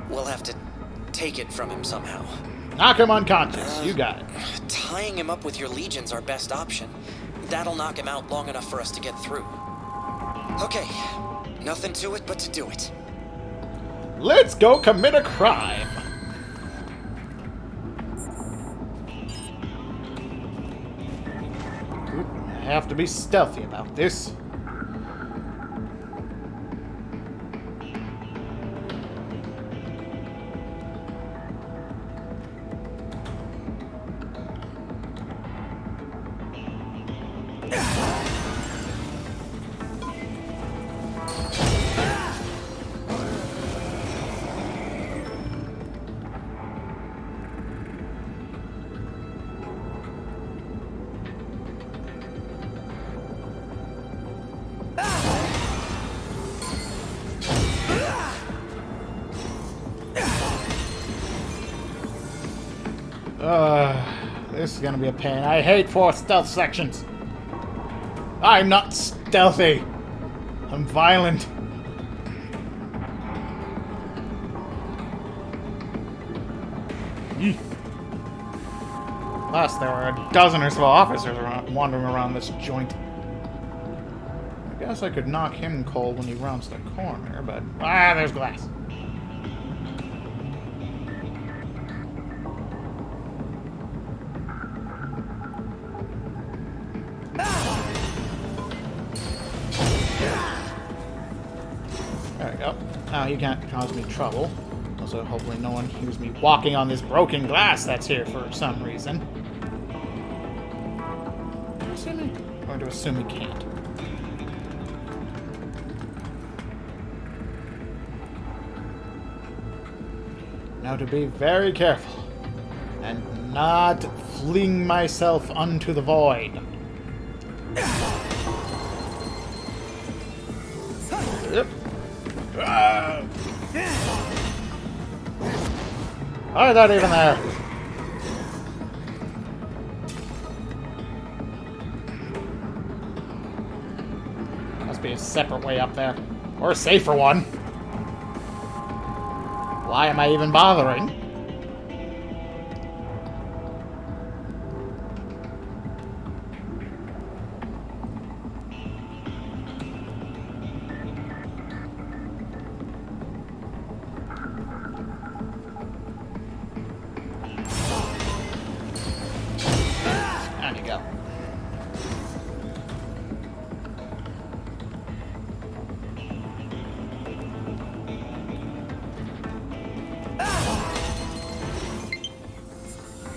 We'll have to take it from him somehow. Knock him unconscious. You got it. Tying him up with your legion's our best option. That'll knock him out long enough for us to get through. Okay, nothing to it but to do it. Let's go commit a crime. I have to be stealthy about this. This is gonna be a pain. I hate forced stealth sections. I'm not stealthy. I'm violent. Plus, there were a dozen or so officers wandering around this joint. I guess I could knock him cold when he rounds the corner, but... Ah, there's glass. There we go. Now he can't cause me trouble. Also, hopefully no one hears me walking on this broken glass that's here for some reason. Do you see me? Or do I assume he can't? Now to be very careful. And not fling myself unto the void. Yep. How is that even there? Must be a separate way up there. Or a safer one. Why am I even bothering? There you go.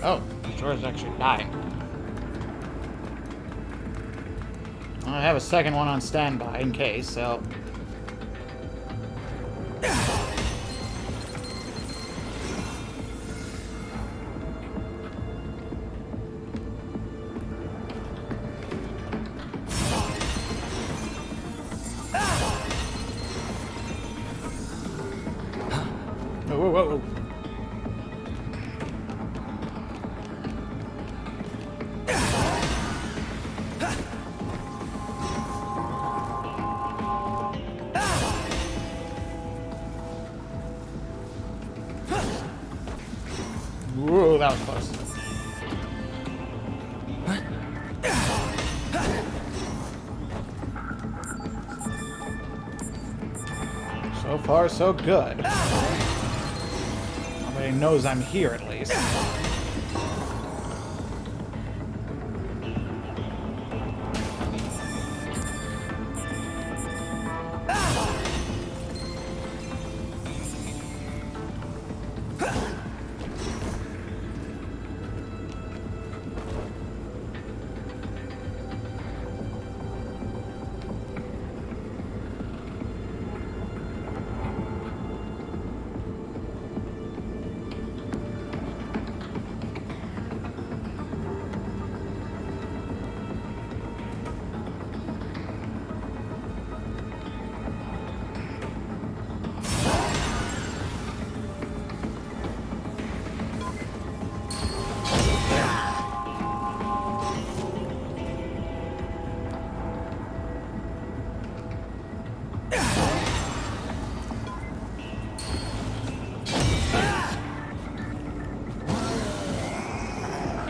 Oh, George's actually dying. I have a second one on standby in case, so... Whoa, whoa, whoa. Whoa, that was close. So far, so good. Nobody knows I'm here, at least.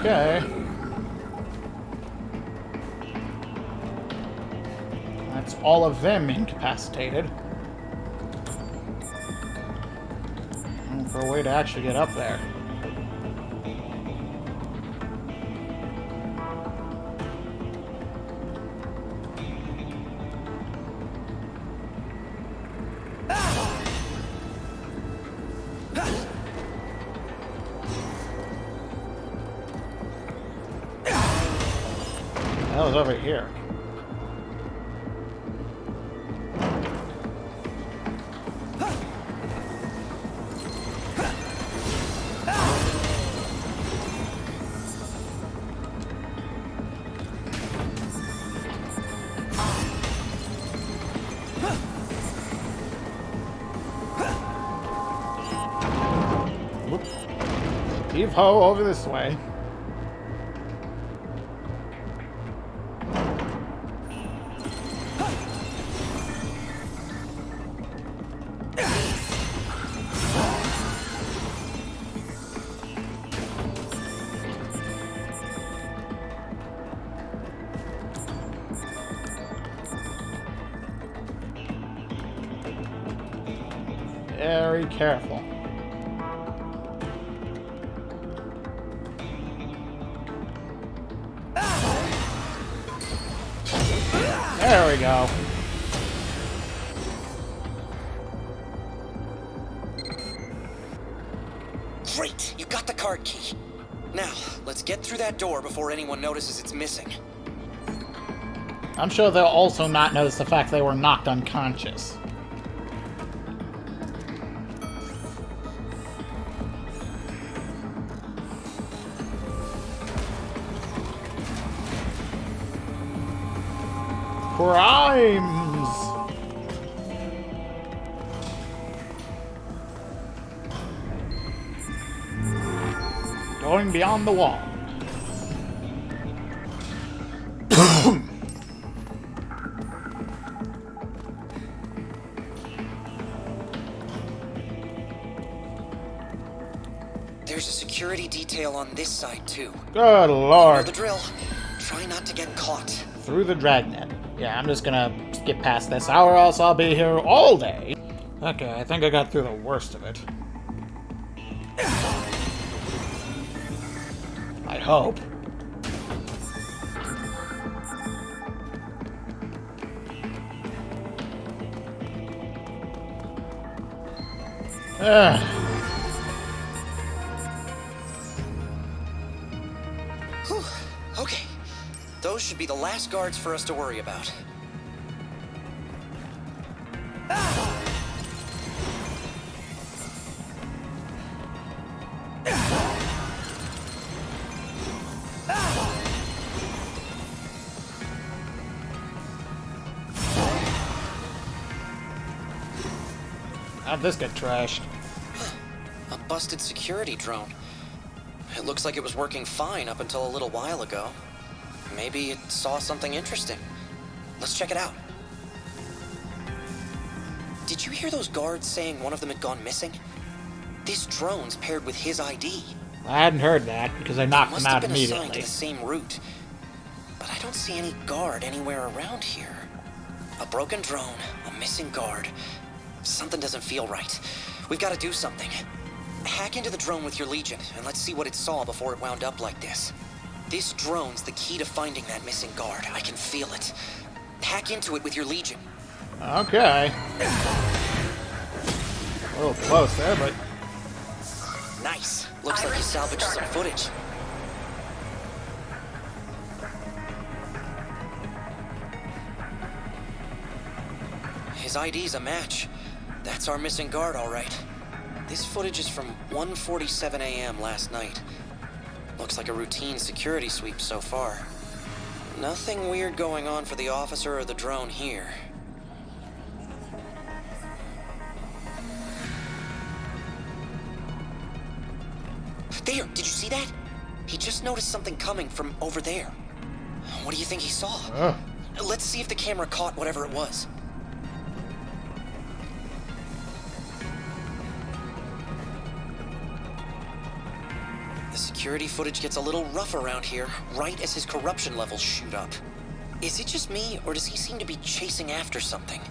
Okay. That's all of them incapacitated. Looking for a way to actually get up there. That was over here. Whoop. Heave-ho over this way. Very careful. There we go. Great! You got the card key. Now, let's get through that door before anyone notices it's missing. I'm sure they'll also not notice the fact they were knocked unconscious. Crimes! Going beyond the wall. There's a security detail on this side, too. Good You know lord. the drill. Try not to get caught. Through the dragnet. Yeah, I'm just gonna skip past this, or else I'll be here all day. Okay, I think I got through the worst of it. I hope. Ugh. Whew. Okay. Those should be the last guards for us to worry about. How'd this get trashed? A busted security drone. It looks like it was working fine up until a little while ago. Maybe it saw something interesting. Let's check it out. Did you hear those guards saying one of them had gone missing? This drone's paired with his ID. I hadn't heard that, because I knocked him Must have out been assigned to immediately. the same route. But I don't see any guard anywhere around here. A broken drone, a missing guard. Something doesn't feel right. We've got to do something. Hack into the drone with your Legion, and let's see what it saw before it wound up like this. This drone's the key to finding that missing guard. I can feel it. Hack into it with your Legion. Okay. A little close there, but... Nice. Looks like you salvaged some footage. His ID's a match. That's our missing guard, all right. This footage is from 1:47 a.m. last night. Looks like a routine security sweep so far. Nothing weird going on for the officer or the drone here. There, did you see that? He just noticed something coming from over there. What do you think he saw? Let's see if the camera caught whatever it was. The security footage gets a little rough around here, right as his corruption levels shoot up. Is it just me, or does he seem to be chasing after something?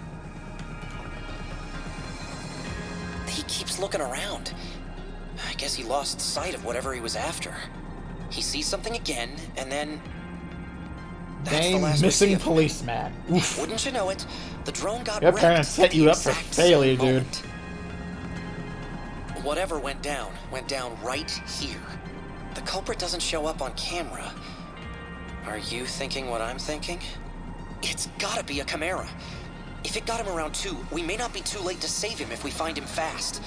He keeps looking around. I guess he lost sight of whatever he was after. He sees something again, and then... That's the Dang, last we see missing of him. policeman. Oof. Wouldn't you know it, the drone got Your wrecked parents set at the you up for exact failure, same dude. moment. Whatever went down right here. The culprit doesn't show up on camera. Are you thinking what I'm thinking? It's gotta be a Chimera. If it got him around 2, we may not be too late to save him if we find him fast.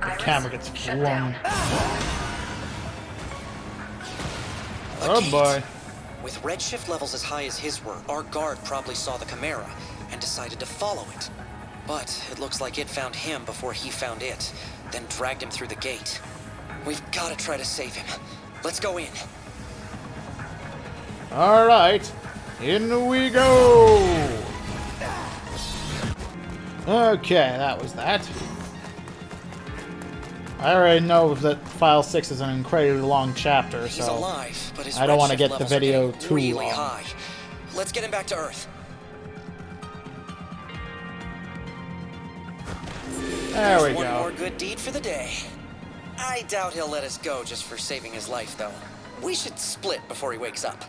The camera gets flung. Oh gate. boy. With redshift levels as high as his were, our guard probably saw the Chimera and decided to follow it. But it looks like it found him before he found it, then dragged him through the gate. We've got to try to save him. Let's go in. Alright, in we go! Okay, that was that. I already know that File 6 is an incredibly long chapter, He's so alive, but his I don't want to redshift get the levels are video getting too really long. high. Let's get him back to Earth. There we There's one more go. good deed for the day. I doubt he'll let us go just for saving his life, though. We should split before he wakes up.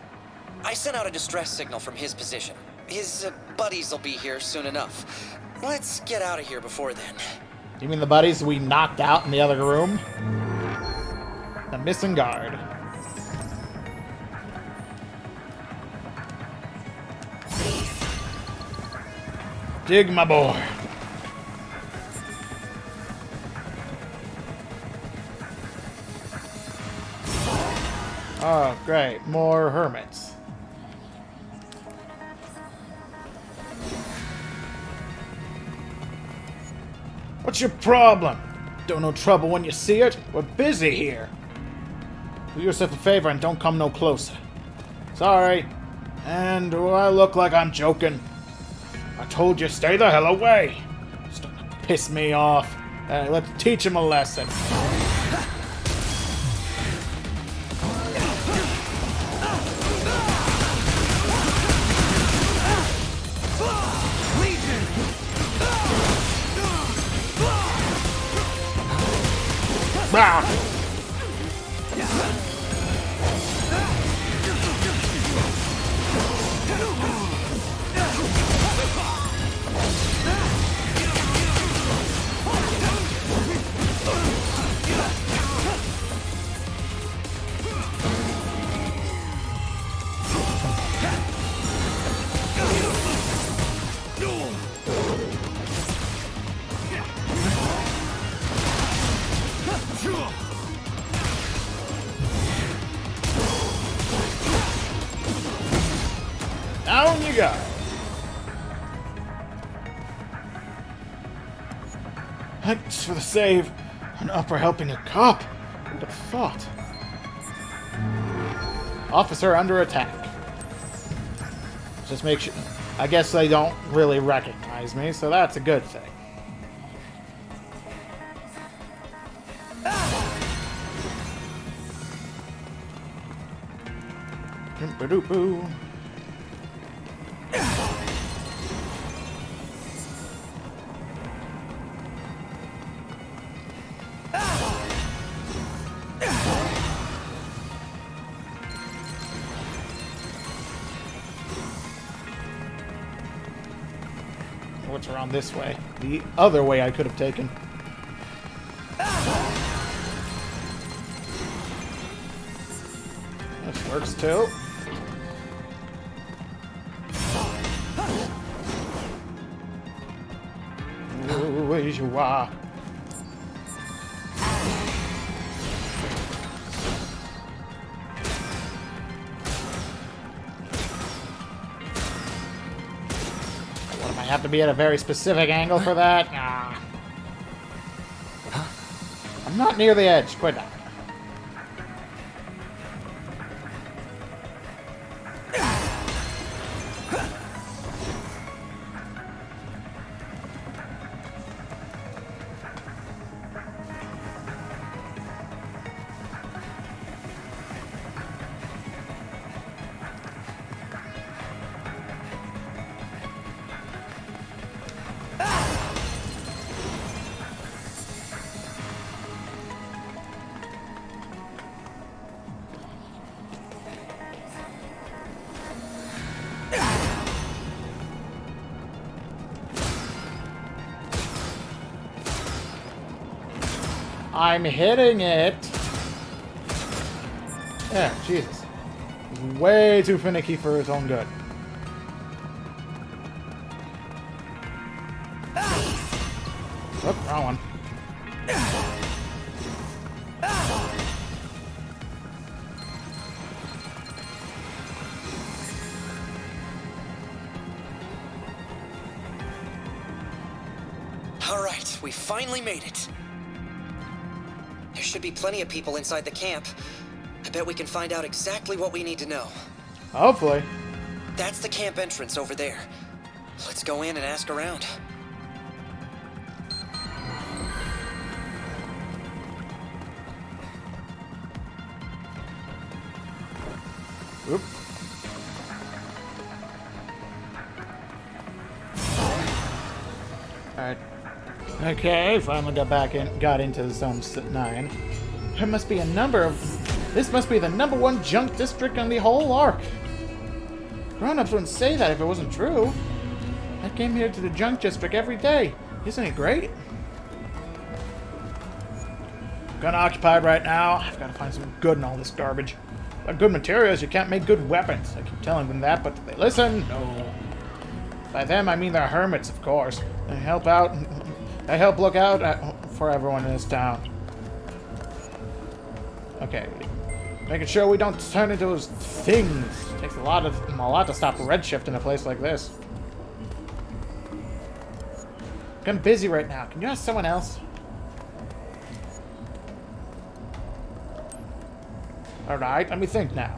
I sent out a distress signal from his position. His buddies will be here soon enough. Let's get out of here before then. You mean the buddies we knocked out in the other room? The missing guard. Dig, my boy. Oh, great. More hermits. What's your problem? Don't know trouble when you see it? We're busy here. Do yourself a favor and don't come no closer. Sorry. And do I look like I'm joking? I told you stay the hell away. Starting to piss me off. Let's teach him a lesson. Ah! Down you go. Thanks for the save. An upper helping a cop. Who'd have thought? Officer under attack. Just make sure. I guess they don't really recognize me, so that's a good thing. Doop-a-doop-boo. What's around this way? The other way I could have taken. This works too. Ooh, you are. I have to be at a very specific angle for that? Nah. I'm not near the edge. Quit that. I'm hitting it. Yeah, Jesus. He's way too finicky for his own good. Whoop, wrong one. All right, we finally made it. There should be plenty of people inside the camp. I bet we can find out exactly what we need to know. Hopefully. That's the camp entrance over there. Let's go in and ask around. Oop. Alright. Okay, finally got into Zone 9. There must be a number of... This must be the #1 junk district on the whole arc. Grown-ups wouldn't say that if it wasn't true. I came here to the junk district every day. Isn't it great? I'm kinda occupied right now. I've got to find some good in all this garbage. Without good materials, you can't make good weapons. I keep telling them that, but do they listen? No. By them, I mean the hermits, of course. They help out. They help look out for everyone in this town. Okay. Making sure we don't turn into those things. It takes a lot to stop redshift in a place like this. I'm busy right now. Can you ask someone else? Alright, let me think now.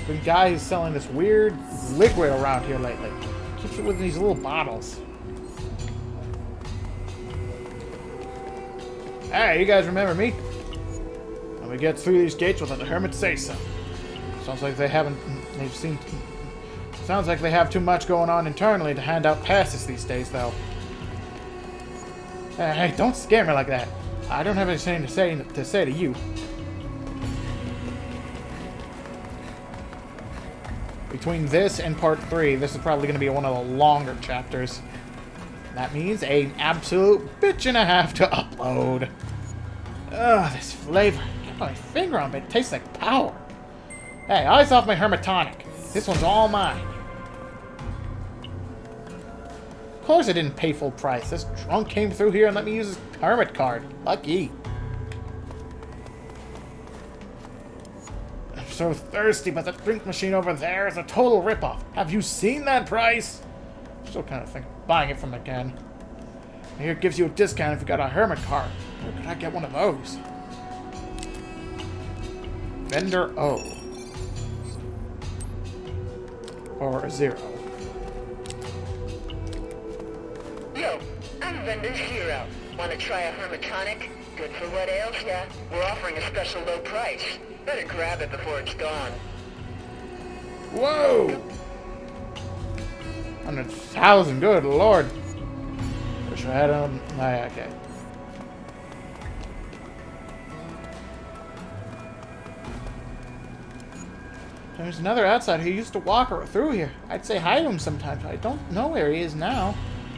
The guy who's selling this weird liquid around here lately. Keeps it with these little bottles. Hey, you guys remember me? When we get through these gates, we'll let the hermits say so. Sounds like they haven't... Sounds like they have too much going on internally to hand out passes these days, though. Hey, don't scare me like that. I don't have anything to say to you. Between this and part 3, this is probably going to be one of the longer chapters. That means an absolute bitch and a half to upload. Ugh, this flavor. Get my finger on it. It tastes like power. Hey, eyes off my hermitonic. This one's all mine. Of course I didn't pay full price. This drunk came through here and let me use his hermit card. Lucky. I'm so thirsty, but the drink machine over there is a total ripoff. Have you seen that price? Still kind of think of buying it from again. Here it gives you a discount if you got a hermit card. Where could I get one of those? Vendor O. Or 0. Yo, I'm Vendor Zero. Want to try a hermitonic? Good for what ails ya? We're offering a special low price. Better grab it before it's gone. Whoa! 100,000, good lord. Wish I had on. Okay. There's another outsider who used to walk through here. I'd say hi to him sometimes. I don't know where he is now.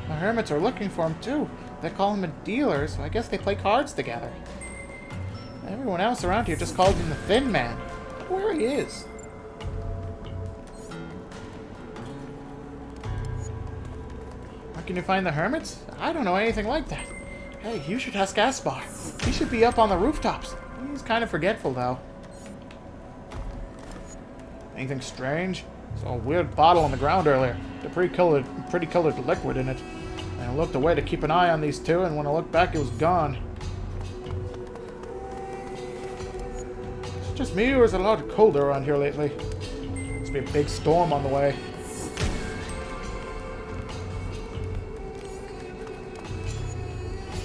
The hermits are looking for him too. They call him a dealer, so I guess they play cards together. Everyone else around here just calls him the Thin Man. I don't know where he is. Where can you find the hermits? I don't know anything like that. Hey, you should ask Aspar. He should be up on the rooftops. He's kind of forgetful, though. Anything strange? Saw a weird bottle on the ground earlier. The pretty colored liquid in it. And I looked away to keep an eye on these two, and when I looked back, it was gone. Is it just me, or is it a lot colder around here lately? Must be a big storm on the way.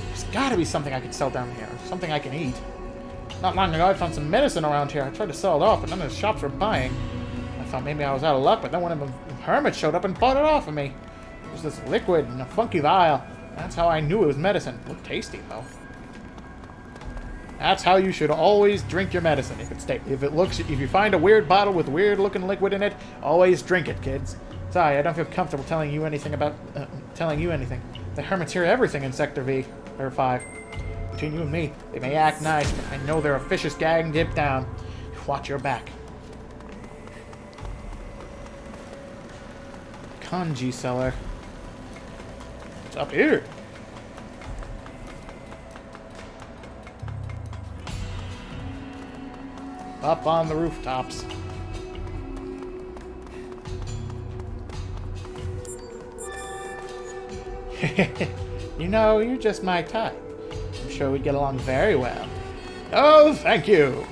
There's gotta be something I can sell down here. Something I can eat. Not long ago, I found some medicine around here. I tried to sell it off, but none of the shops were buying. I thought maybe I was out of luck, but then one of the hermits showed up and bought it off of me. It was this liquid in a funky vial. That's how I knew it was medicine. It looked tasty, though. That's how you should always drink your medicine. If you find a weird bottle with weird-looking liquid in it, always drink it, kids. Sorry, I don't feel comfortable telling you anything about telling you anything. The hermits hear everything in Sector V or 5. Between you and me, they may act nice, but I know they're a vicious gang deep down. Watch your back. Kanji cellar. It's up here. Up on the rooftops. You know, you're just my type. I'm sure we'd get along very well. Oh, thank you!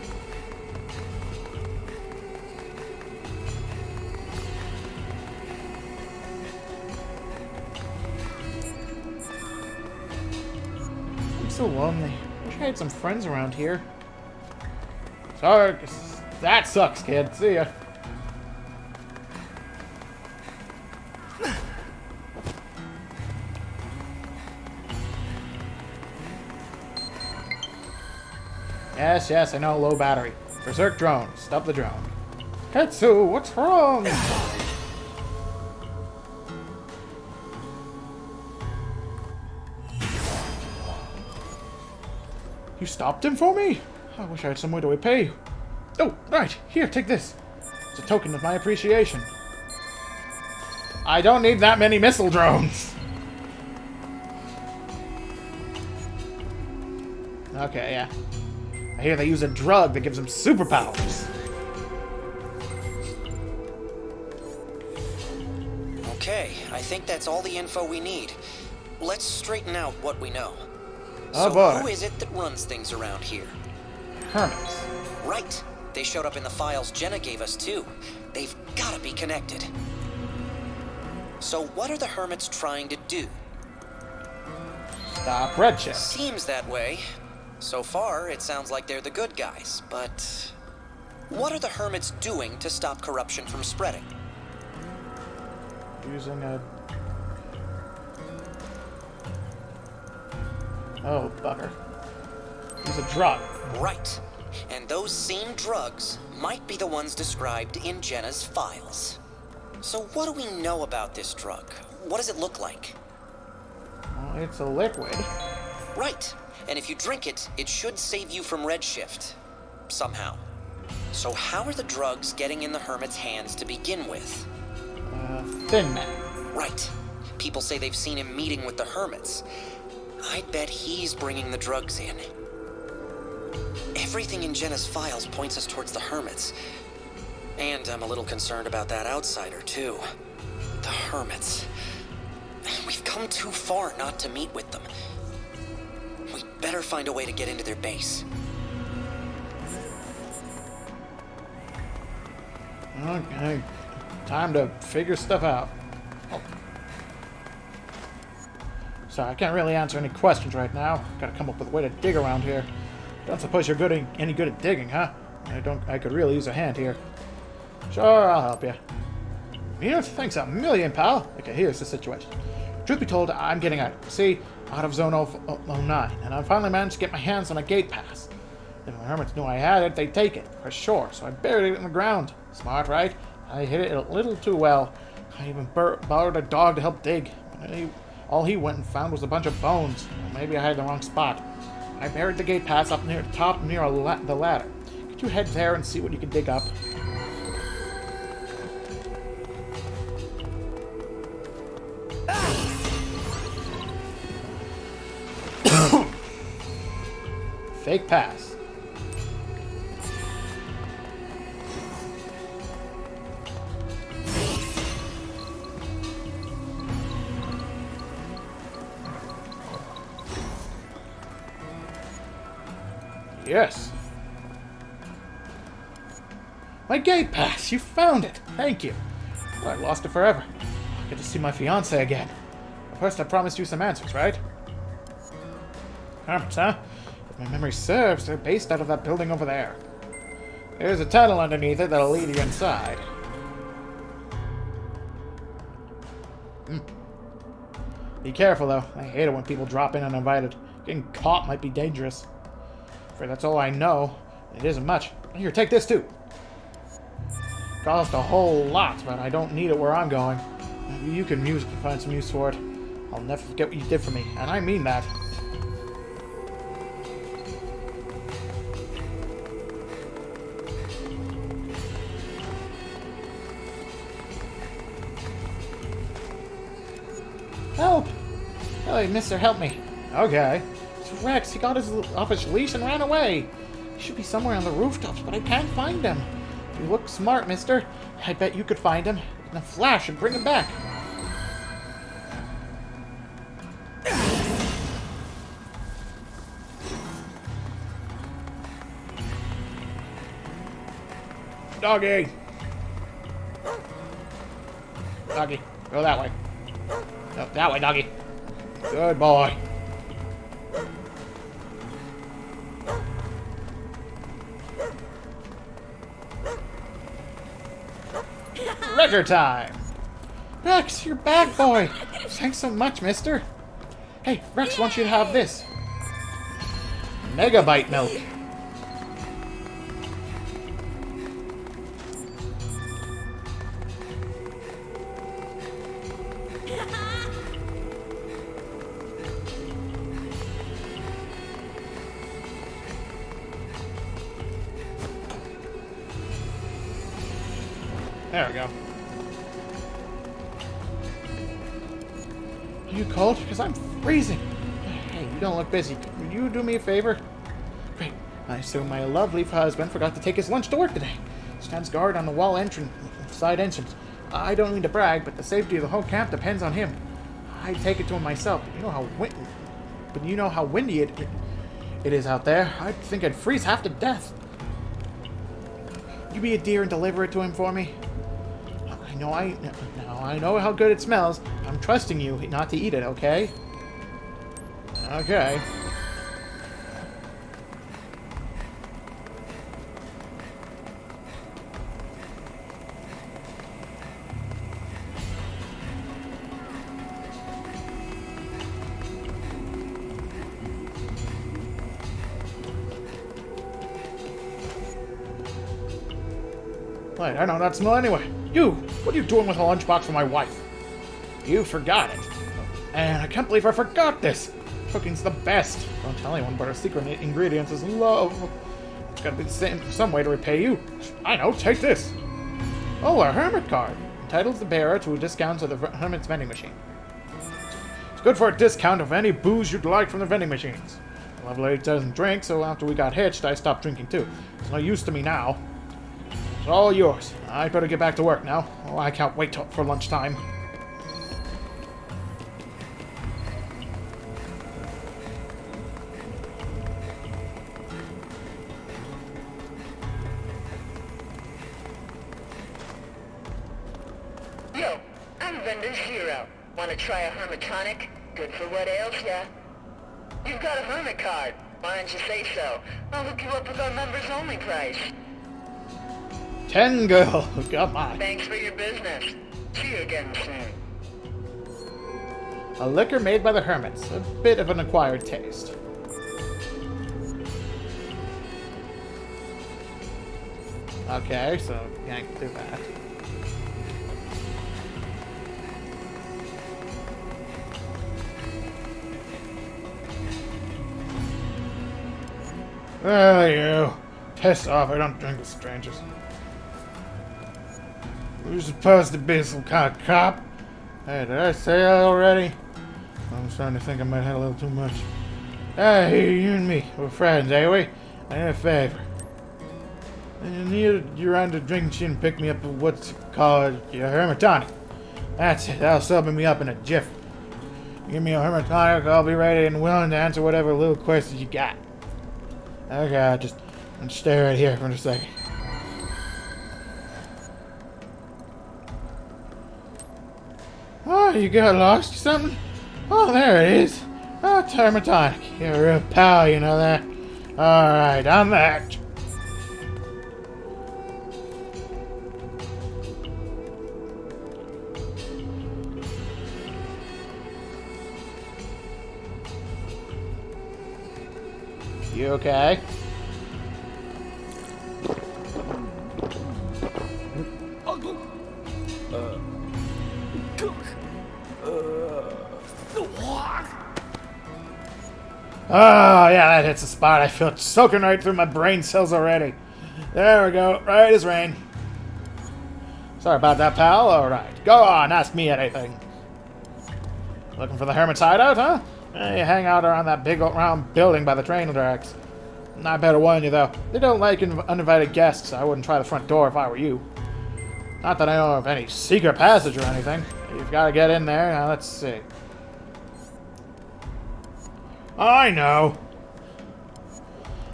I'm so lonely. Wish I had some friends around here. Sorry, that sucks, kid. See ya. Yes, yes, I know, low battery. Berserk drone. Stop the drone. Hetsu, what's wrong? You stopped him for me? I wish I had some way to repay you. Oh, right. Here, take this. It's a token of my appreciation. I don't need that many missile drones. Okay, yeah. I hear they use a drug that gives them superpowers. Okay, I think that's all the info we need. Let's straighten out what we know. Oh So boy. who is it that runs things around here? Hermits. Right. They showed up in the files Jenna gave us, too. They've got to be connected. So what are the Hermits trying to do? Stop redshift. Seems that way. So far, it sounds like they're the good guys, but... what are the Hermits doing to stop corruption from spreading? Using a... oh, bugger. Use a drug. Right. And those same drugs might be the ones described in Jenna's files. So what do we know about this drug? What does it look like? Well, it's a liquid. Right. And if you drink it, it should save you from redshift. Somehow. So how are the drugs getting in the Hermit's hands to begin with? Thin Man. Right. People say they've seen him meeting with the Hermits. I'd bet he's bringing the drugs in. Everything in Jenna's files points us towards the Hermits. And I'm a little concerned about that outsider, too. The Hermits. We've come too far not to meet with them. We'd better find a way to get into their base. Okay. Time to figure stuff out. Oh. Sorry, I can't really answer any questions right now. Gotta come up with a way to dig around here. Don't suppose you're any good at digging, huh? I could really use a hand here. Sure, I'll help you. Yeah, thanks a million, pal. Okay, here's the situation. Truth be told, I'm getting out. See, out of Zone 09, and I finally managed to get my hands on a gate pass. If the Hermits knew I had it, they'd take it, for sure, so I buried it in the ground. Smart, right? I hit it a little too well. I even borrowed a dog to help dig. All he went and found was a bunch of bones. Well, maybe I had the wrong spot. I buried the gate pass up near the top near the ladder. Could you head there and see what you can dig up? Fake pass. Yes. My gate pass! You found it! Thank you. Well, I lost it forever. I get to see my fiancée again. But first, I promised you some answers, right? Hermits, huh? If my memory serves, they're based out of that building over there. There's a tunnel underneath it that'll lead you inside. Be careful, though. I hate it when people drop in uninvited. Getting caught might be dangerous. That's all I know. It isn't much. Here, take this too. Cost a whole lot, but I don't need it where I'm going. Maybe you can find some use for it. I'll never forget what you did for me, and I mean that. Help! Hey, mister, help me. Okay. It's Rex. He got off his leash and ran away. He should be somewhere on the rooftops, but I can't find him. You look smart, mister. I bet you could find him in a flash and bring him back. Doggy! Doggy, go that way. No, that way, doggy. Good boy. Record time! Rex, you're back, boy! Thanks so much, mister. Hey, Rex wants you to have this. Megabyte milk. There we go. Are you cold? Because I'm freezing. Hey, you don't look busy. Will you do me a favor? Great. I assume my lovely husband forgot to take his lunch to work today. Stands guard on the side entrance. I don't mean to brag, but the safety of the whole camp depends on him. I'd take it to him myself, but you know how windy it is out there. I think I'd freeze half to death. You be a dear and deliver it to him for me? I know how good it smells. I'm trusting you not to eat it, okay? Okay. Wait, I know that smell anyway. You! What are you doing with a lunchbox for my wife? You forgot it. And I can't believe I forgot this. Cooking's the best. Don't tell anyone, but our secret ingredient is love. It's gotta be some way to repay you. I know, take this. Oh, a hermit card. Entitles the bearer to a discount of the hermit's vending machine. It's good for a discount of any booze you'd like from the vending machines. The lovely lady doesn't drink, so after we got hitched, I stopped drinking too. It's no use to me now. It's all yours. I better get back to work now. Oh, I can't wait for lunchtime. Yo, I'm Vendor's Hero. Want to try a hermit tonic? Good for what ails ya? You've got a hermit card. Why don't you say so? I'll hook you up with our members-only price. 10 girl. Come on. Thanks for your business. See you again soon. A liquor made by the hermits. A bit of an acquired taste. Okay, so yeah, I can do that. Oh, you. Piss off, I don't drink with strangers. You're supposed to be some kind of cop. Hey, did I say that already? I'm starting to think I might have a little too much. Hey, you and me, we're friends, eh we? I need a favor. And you're on the drink machine and pick me up what's called your hermit tonic. That's it, that'll sub me up in a jiff. Give me a hermit tonic, I'll be ready and willing to answer whatever little questions you got. Okay, I'll just stay right here for a second. Oh, you got lost or something? Oh, there it is. Oh, it's hermit tonic. You're a real pal, you know that? Alright, on that. You okay? Oh, yeah, that hits the spot. I feel it soaking right through my brain cells already. There we go. Right as rain. Sorry about that, pal. Alright. Go on, ask me anything. Looking for the Hermit's hideout, huh? You hang out around that big round building by the train tracks. I better warn you, though. They don't like uninvited guests. I wouldn't try the front door if I were you. Not that I know of any secret passage or anything. You've got to get in there. Now, let's see. I know.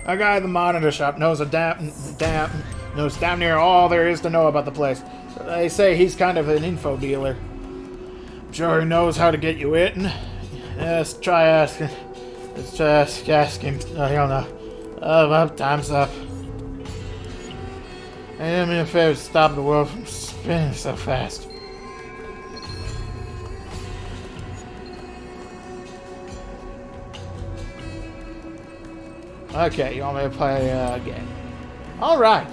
A guy at the monitor shop knows knows damn near all there is to know about the place. They say he's kind of an info dealer. I'm sure he knows how to get you in. Just try asking. Let's just ask him. I don't know. Well, time's up. I am in a favor to stop the world from spinning so fast. Okay, you want me to play a game? Alright.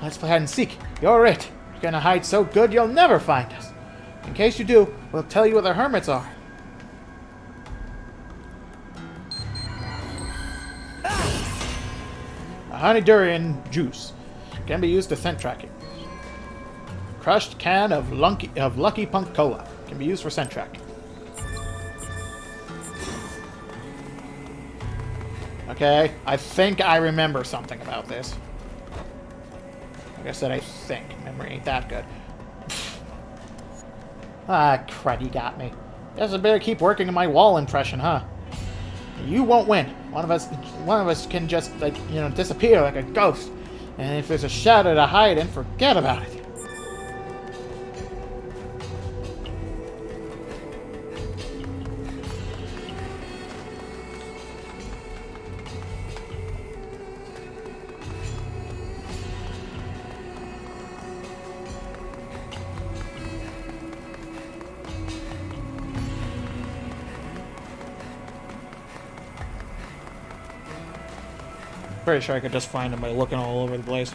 Let's play hide and seek. You're it. You're gonna hide so good you'll never find us. In case you do, we'll tell you where the hermits are. A honey durian juice can be used to scent tracking. Crushed can of Lucky Punk Cola can be used for scent tracking. Okay, I think I remember something about this. Like I said, I think. Memory ain't that good. Ah, crud, you got me. Guess I better keep working on my wall impression, huh? You won't win. One of us can just, like, you know, disappear like a ghost. And if there's a shadow to hide in, forget about it. Pretty sure I could just find him by looking all over the place.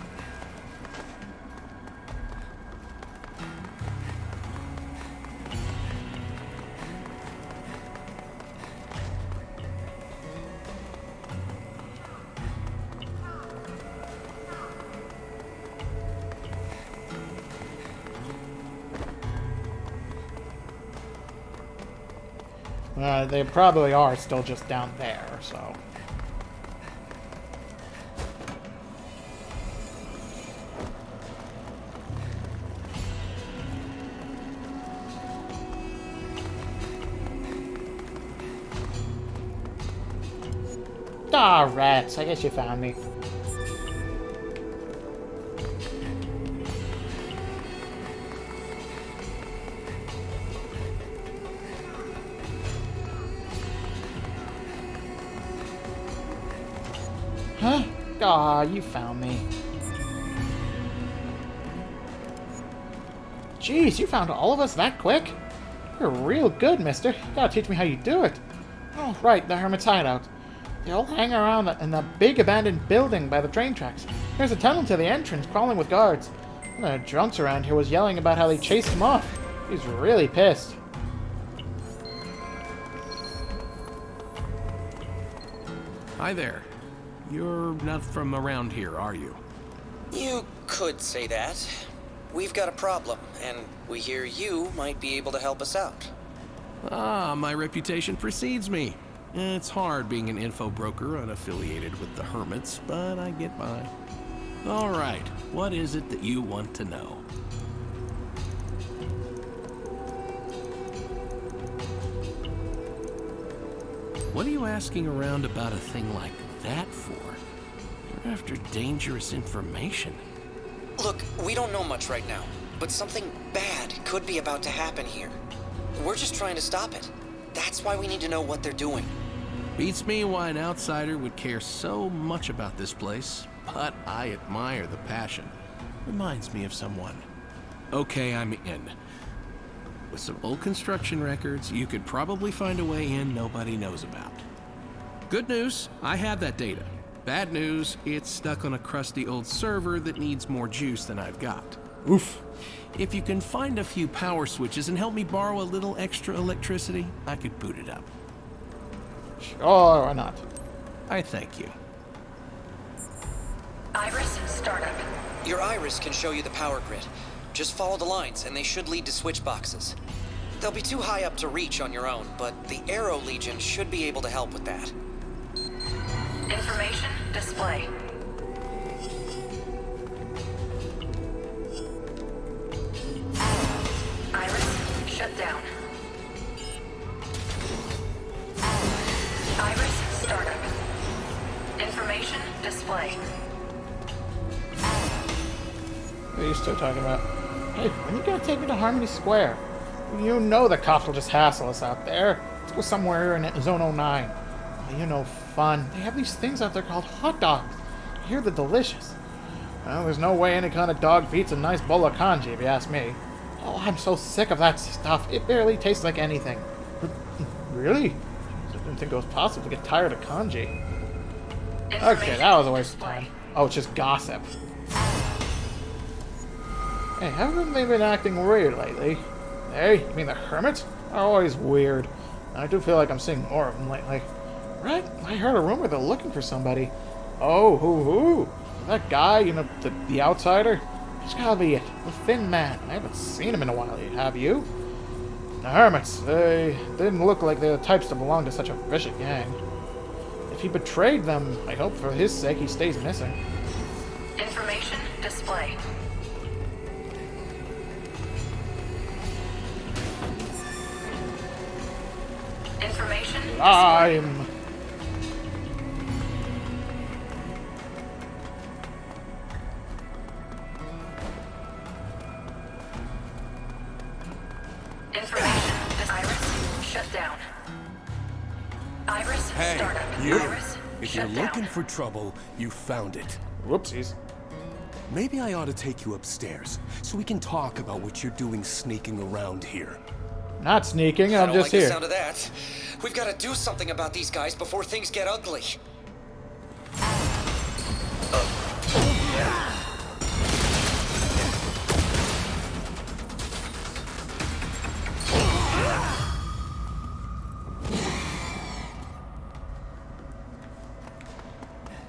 They probably are still just down there, so... Ah, rats. I guess you found me. Huh? Aw, you found me. Jeez, you found all of us that quick? You're real good, mister. You gotta teach me how you do it. Oh, right, the Hermit's hideout. They all hang around in the big abandoned building by the train tracks. There's a tunnel to the entrance, crawling with guards. One of the drunks around here was yelling about how they chased him off. He's really pissed. Hi there. You're not from around here, are you? You could say that. We've got a problem, and we hear you might be able to help us out. Ah, my reputation precedes me. It's hard being an info broker unaffiliated with the Hermits, but I get by. All right, what is it that you want to know? What are you asking around about a thing like that for? You're after dangerous information. Look, we don't know much right now, but something bad could be about to happen here. We're just trying to stop it. That's why we need to know what they're doing. Beats me why an outsider would care so much about this place, but I admire the passion. Reminds me of someone. Okay, I'm in. With some old construction records, you could probably find a way in nobody knows about. Good news, I have that data. Bad news, it's stuck on a crusty old server that needs more juice than I've got. Oof. If you can find a few power switches and help me borrow a little extra electricity, I could boot it up. Sure, why not? I thank you. Iris, startup. Your iris can show you the power grid. Just follow the lines, and they should lead to switch boxes. They'll be too high up to reach on your own, but the Arrow Legion should be able to help with that. Information display. Iris, shut down. Iris, startup. Information display. What are you still talking about? Hey, when are you gonna take me to Harmony Square? You know the cops will just hassle us out there. Let's go somewhere in Zone 09. Oh, you know, fun. They have these things out there called hot dogs. I hear they're delicious. Well, there's no way any kind of dog beats a nice bowl of kanji, if you ask me. Oh, I'm so sick of that stuff. It barely tastes like anything. Really? I didn't think it was possible to get tired of kanji. Okay, that was a waste of time. Oh, it's just gossip. Hey, haven't they been acting weird lately? Hey, you mean the hermits? They're always weird. I do feel like I'm seeing more of them lately. Right? I heard a rumor they're looking for somebody. Oh, who? That guy, you know, the outsider? He's gotta be it. The thin man. I haven't seen him in a while, have you? The hermits, they didn't look like they're the types to belong to such a vicious gang. If he betrayed them, I hope for his sake he stays missing. Information display. Information display. I'm... Information. Iris, shut down. Iris, Hey, startup. you. Iris, If you're shut down. looking for trouble, you found it. Whoopsies. Maybe I ought to take you upstairs so we can talk about what you're doing sneaking around here. Not sneaking, I I'm don't just like the here. sound of that. We've got to do something about these guys before things get ugly.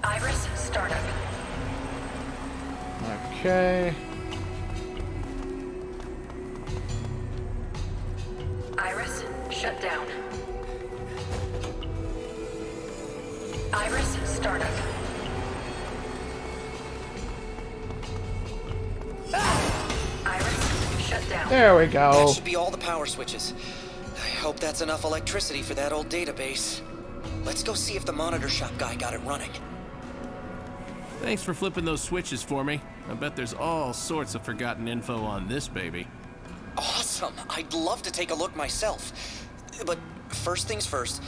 Iris, startup. Okay. Iris, shut down. Iris, startup. Iris, shut down. There we That go. should be all the power switches. I hope that's enough electricity for that old database. Let's go see if the monitor shop guy got it running. Thanks for flipping those switches for me. I bet there's all sorts of forgotten info on this baby. Awesome. I'd love to take a look myself. But first things first,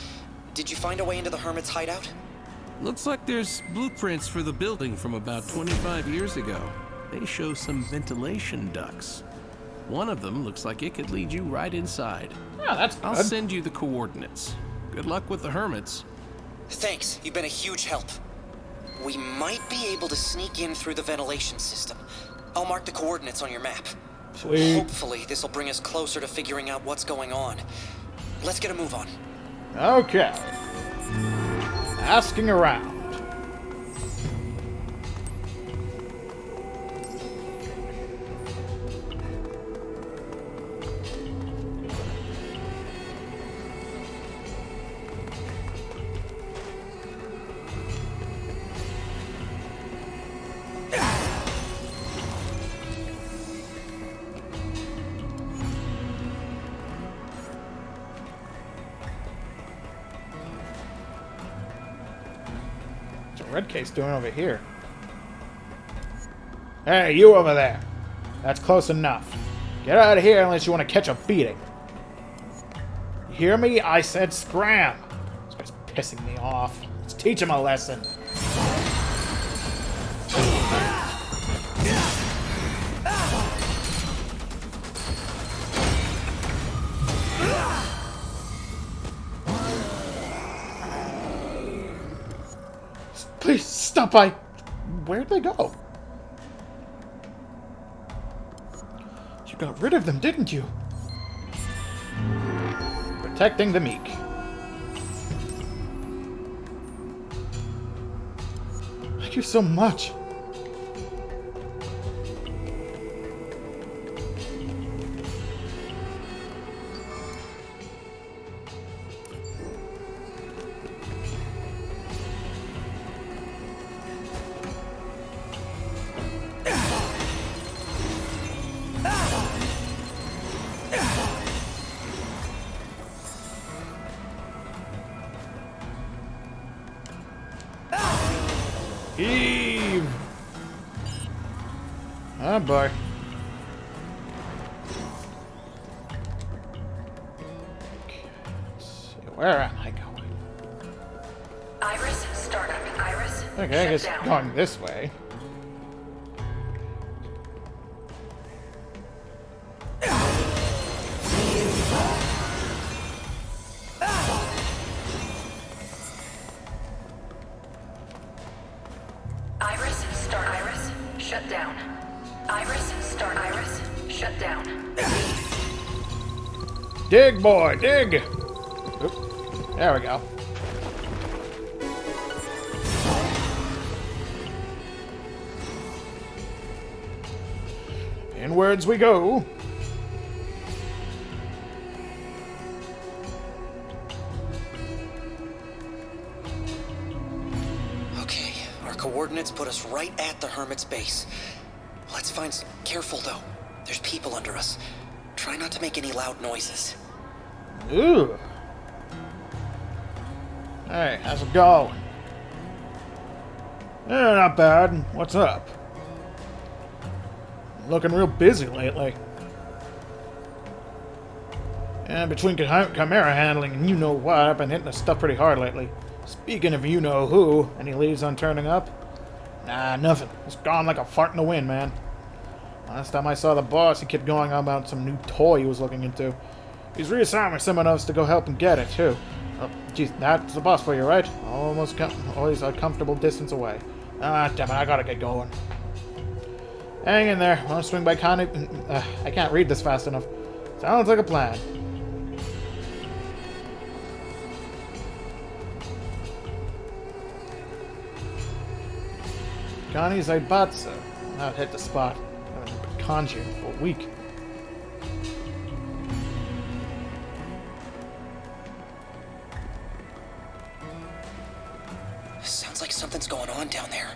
did you find a way into the Hermit's hideout? Looks like there's blueprints for the building from about 25 years ago. They show some ventilation ducts. One of them looks like it could lead you right inside. Oh, that's I'll good. send you the coordinates. Good luck with the Hermits. Thanks. You've been a huge help. We might be able to sneak in through the ventilation system. I'll mark the coordinates on your map. Sweet. Hopefully, this will bring us closer to figuring out what's going on. Let's get a move on. Okay. Asking around. Red Case doing over here? Hey, you over there. That's close enough. Get out of here unless you want to catch a beating. You hear me? I said scram. This guy's pissing me off. Let's teach him a lesson. Please stop! Where'd they go? You got rid of them, didn't you? Protecting the meek. Thank you so much. Heave! Oh boy. Let's see, where am I going? Iris, startup. Iris, Okay, I guess shut down. going this way. Iris, start. Iris, shut down. Iris, start. Iris, shut down. Dig, boy, dig! Oop, there we go. Inwards we go. Okay, our coordinates put us right at the Hermit's base. Let's find some... Careful, though. There's people under us. Try not to make any loud noises. Ooh. Hey, how's it going? Not bad. What's up? Looking real busy lately. And between Chimera handling and you know what, I've been hitting the stuff pretty hard lately. Speaking of you know who, any leads on turning up? Nah, nothing. It's gone like a fart in the wind, man. Last time I saw the boss, he kept going on about some new toy he was looking into. He's reassigned someone else to go help him get it, too. Oh, geez, that's the boss for you, right? Always a comfortable distance away. Ah, damn it, I gotta get going. Hang in there. I'll swing by Connie. I can't read this fast enough. Sounds like a plan. Connie Zaibatsa. Not hit the spot. I haven't been conjuring for a week. Sounds like something's going on down there.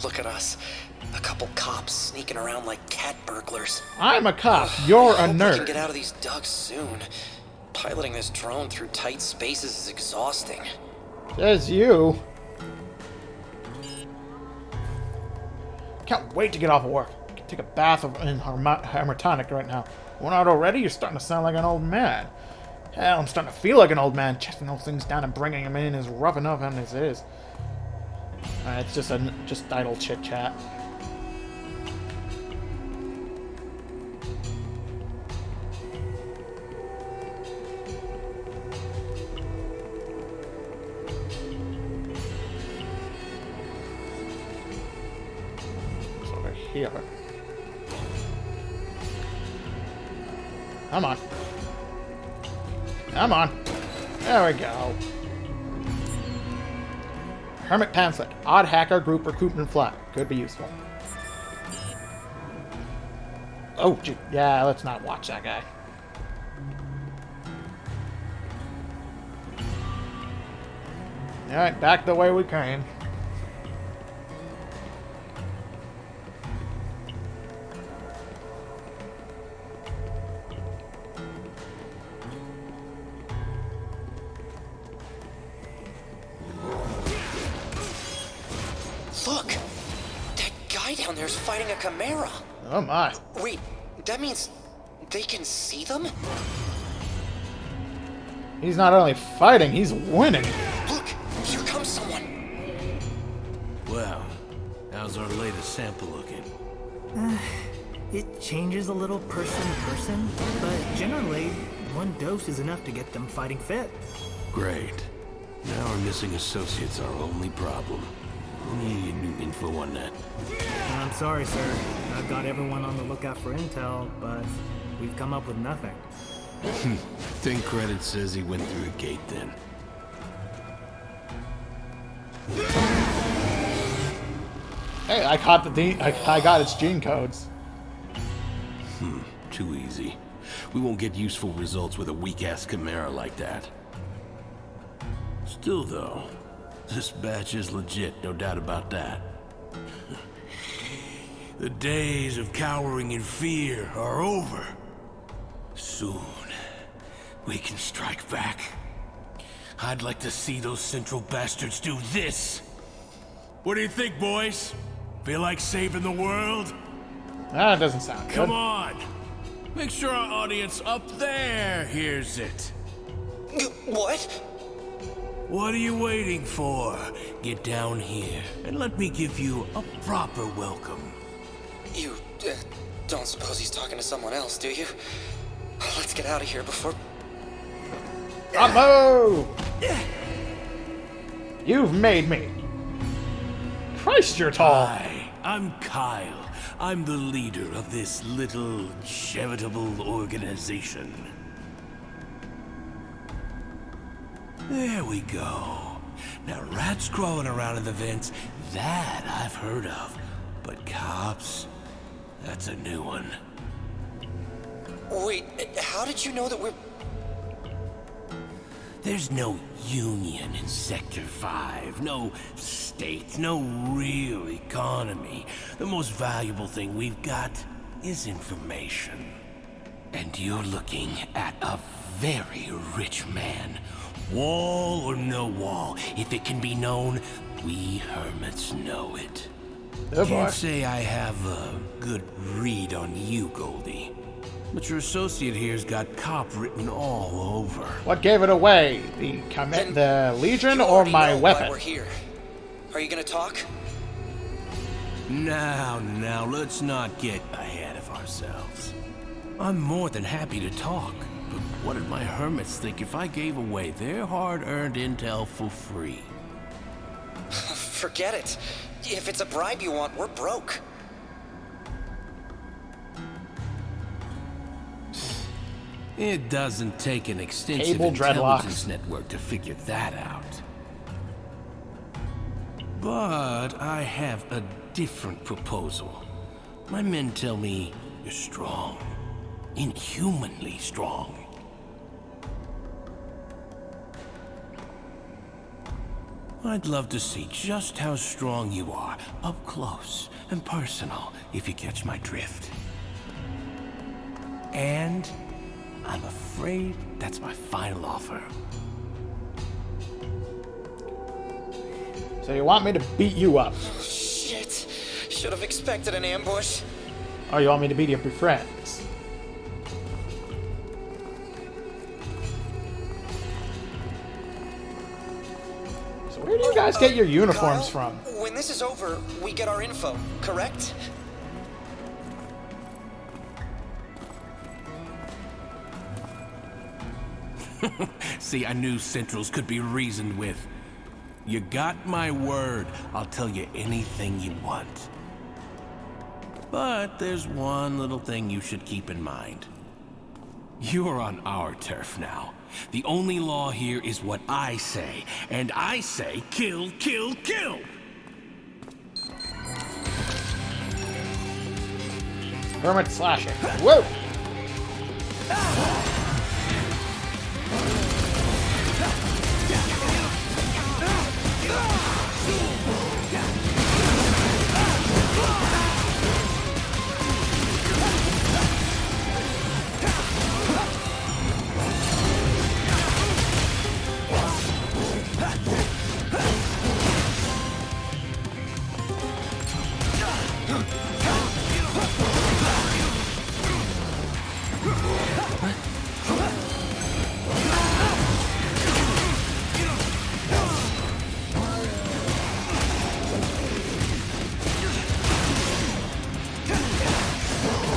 Look at us. A couple cops sneaking around like cat burglars. I'm a cop. You're a I hope we can nerd. get out of these ducks soon. Piloting this drone through tight spaces is exhausting. Says you. Can't wait to get off of work. I can take a bath in Hermitonic right now. One out already? You're starting to sound like an old man. Hell, I'm starting to feel like an old man. Checking those things down and bringing them in is rough enough as it is. It's just idle chit chat. It's over here. Come on. Come on. There we go. Hermit pamphlet. Odd hacker group recruitment flag. Could be useful. Oh, gee. Yeah, let's not watch that guy. Alright, back the way we came. Look! That guy down there's fighting a Chimera. Oh my. Wait, that means they can see them? He's not only fighting, he's winning. Look! Here comes someone! Well, how's our latest sample looking? It changes a little person to person, but generally, one dose is enough to get them fighting fit. Great. Now our missing associate's our only problem. Need new info on that. I'm sorry, sir. I've got everyone on the lookout for intel, but we've come up with nothing. Think credit says he went through a gate then. Hey, I caught I got its gene codes. Too easy. We won't get useful results with a weak-ass Chimera like that. Still, though, this batch is legit, no doubt about that. The days of cowering in fear are over. Soon, we can strike back. I'd like to see those Central bastards do this. What do you think, boys? Feel like saving the world? That doesn't sound good. Come on. Make sure our audience up there hears it. What? What are you waiting for? Get down here and let me give you a proper welcome. You don't suppose he's talking to someone else, do you? Let's get out of here before... Bravo! You've made me. Christ, you're tall. Hi, I'm Kyle. I'm the leader of this little charitable organization. There we go. Now, rats crawling around in the vents, that I've heard of. But cops, that's a new one. Wait, how did you know that we're... There's no union in Sector 5, no state, no real economy. The most valuable thing we've got is information. And you're looking at a very rich man. Wall or no wall, if it can be known, we hermits know it. Oh, boy. Can't say I have a good read on you, Goldie. But your associate here's got cop written all over. What gave it away? The Legion or my Why weapon? we're here. Are you gonna talk? Now, let's not get ahead of ourselves. I'm more than happy to talk, but what did my hermits think if I gave away their hard-earned intel for free? Forget it. If it's a bribe you want, we're broke. It doesn't take an extensive Cable intelligence dreadlocks. network to figure that out. But I have a different proposal. My men tell me you're strong. Inhumanly strong. I'd love to see just how strong you are, up close and personal, if you catch my drift. And I'm afraid that's my final offer. So you want me to beat you up? Shit. Should have expected an ambush. Or you want me to beat up your friends? So where do you guys get your uniforms Kyle, from? When this is over, we get our info, correct? See, I knew Centrals could be reasoned with. You got my word. I'll tell you anything you want. But there's one little thing you should keep in mind. You're on our turf now. The only law here is what I say. And I say kill, kill, kill! Hermit slashing. Whoa!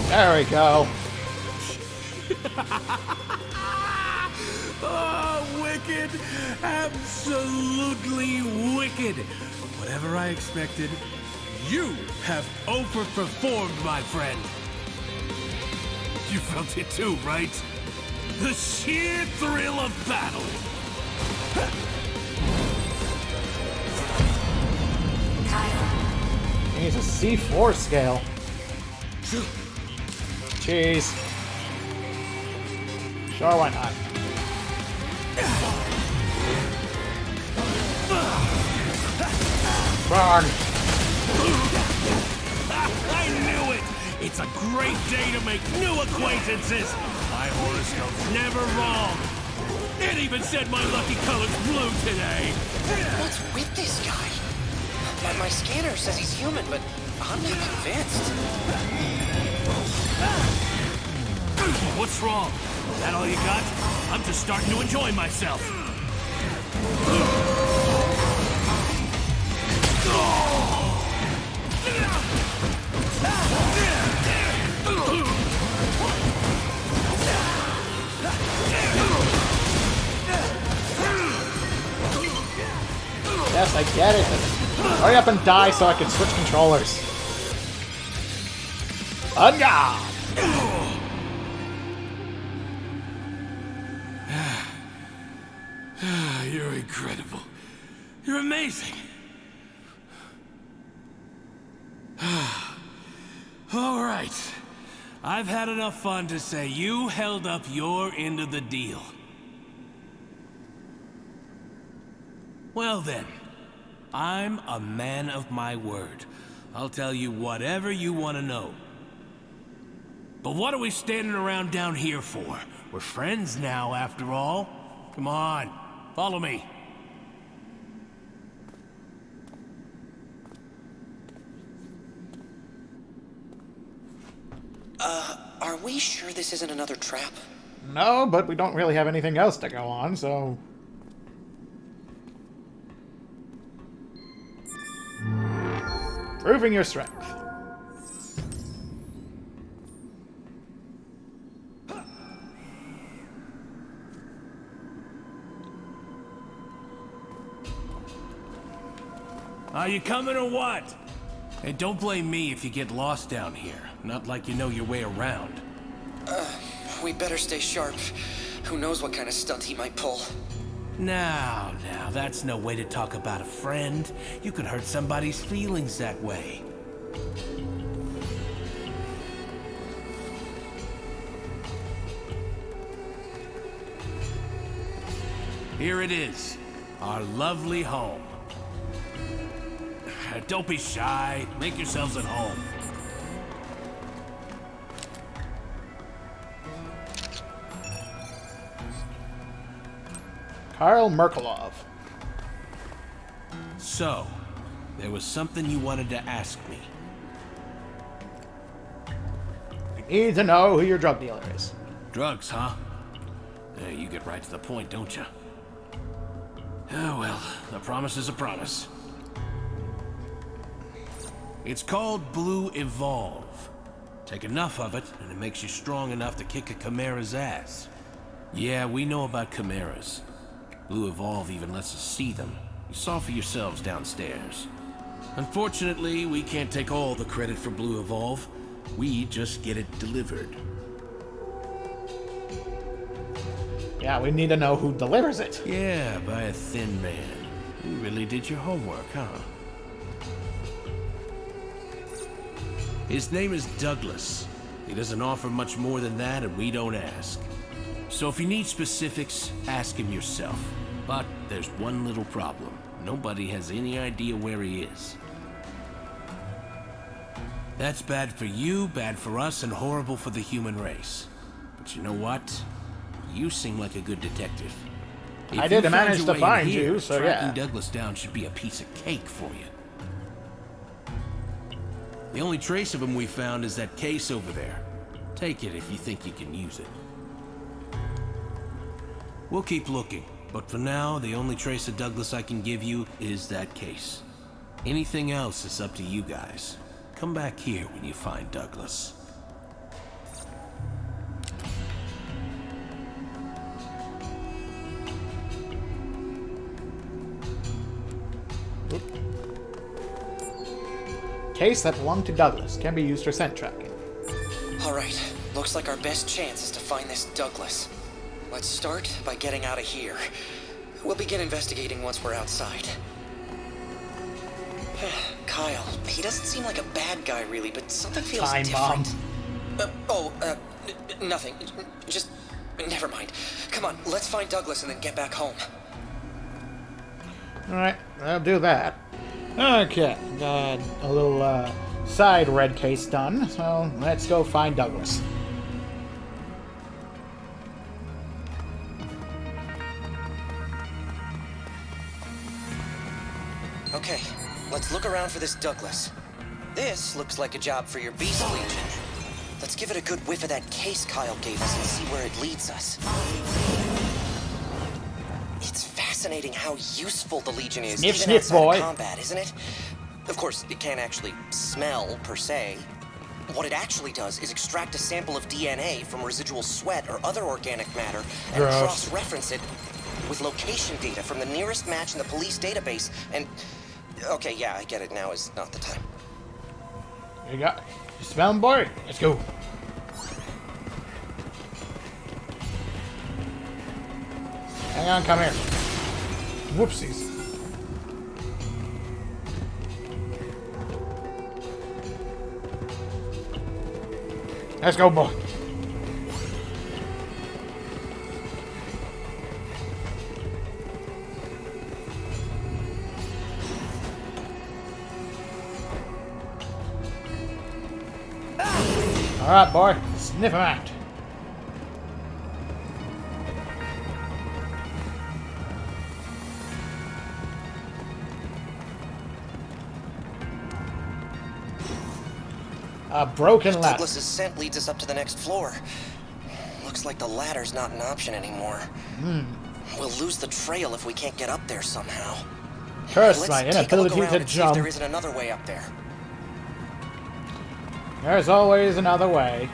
There we go. Oh, wicked! Absolutely wicked! Whatever I expected, you have overperformed, my friend. You felt it too, right? The sheer thrill of battle. He needs a C4 scale. Jeez. Sure, why not? Burn! I knew it! It's a great day to make new acquaintances! My horoscope's never wrong! It even said my lucky color's blue today! What's with this guy? My scanner says he's human, but I'm not convinced. What's wrong? Is that all you got? I'm just starting to enjoy myself. Yes, I get it. Hurry up and die so I can switch controllers. Anya! You're incredible. You're amazing. All right. I've had enough fun to say you held up your end of the deal. Well then, I'm a man of my word. I'll tell you whatever you want to know. But what are we standing around down here for? We're friends now, after all. Come on, follow me. Are we sure this isn't another trap? No, but we don't really have anything else to go on, so... Proving your strength. Are you coming or what? Hey, don't blame me if you get lost down here. Not like you know your way around. We better stay sharp. Who knows what kind of stunt he might pull. Now, that's no way to talk about a friend. You could hurt somebody's feelings that way. Here it is, our lovely home. Don't be shy. Make yourselves at home. Karl Merkelov. So, there was something you wanted to ask me. We need to know who your drug dealer is. Drugs, huh? Yeah, you get right to the point, don't you? Oh well, a promise is a promise. It's called Blue Evolve. Take enough of it, and it makes you strong enough to kick a Chimera's ass. Yeah, we know about Chimeras. Blue Evolve even lets us see them. You saw for yourselves downstairs. Unfortunately, we can't take all the credit for Blue Evolve. We just get it delivered. Yeah, we need to know who delivers it. Yeah, by a thin man. You really did your homework, huh? His name is Douglas. He doesn't offer much more than that, and we don't ask. So if you need specifics, ask him yourself. But there's one little problem. Nobody has any idea where he is. That's bad for you, bad for us, and horrible for the human race. But you know what? You seem like a good detective. If I did you manage your to way find in here, you, so tracking yeah. Douglas down should be a piece of cake for you. The only trace of him we found is that case over there. Take it if you think you can use it. We'll keep looking, but for now, the only trace of Douglas I can give you is that case. Anything else is up to you guys. Come back here when you find Douglas. Case that belonged to Douglas can be used for scent tracking. Alright, looks like our best chance is to find this Douglas. Let's start by getting out of here. We'll begin investigating once we're outside. Kyle, he doesn't seem like a bad guy really, but something feels Time different. Nothing. Just, never mind. Come on, let's find Douglas and then get back home. Alright, I'll do that. Okay, got a little side red case done, so let's go find Douglas. Okay, let's look around for this Douglas. This looks like a job for your Beast Legion. Let's give it a good whiff of that case Kyle gave us and see where it leads us. It's fascinating how useful the Legion is, Sniff, even sniff, outside boy. of combat, isn't it? Of course, it can't actually smell, per se. What it actually does is extract a sample of DNA from residual sweat or other organic matter and Gross. cross-reference it with location data from the nearest match in the police database. And, okay, yeah, I get it. Now is not the time. You got... You smell him, boy? Let's go. Hang on, come here. Whoopsies. Let's go, boy. All right, boy. Sniff him out. A broken ladder. Douglas's scent leads us up to the next floor. Looks like the ladder's not an option anymore. We'll lose the trail if we can't get up there somehow. Curse my Let's take a look inability around to and see if jump. there isn't another way up there. There's always another way.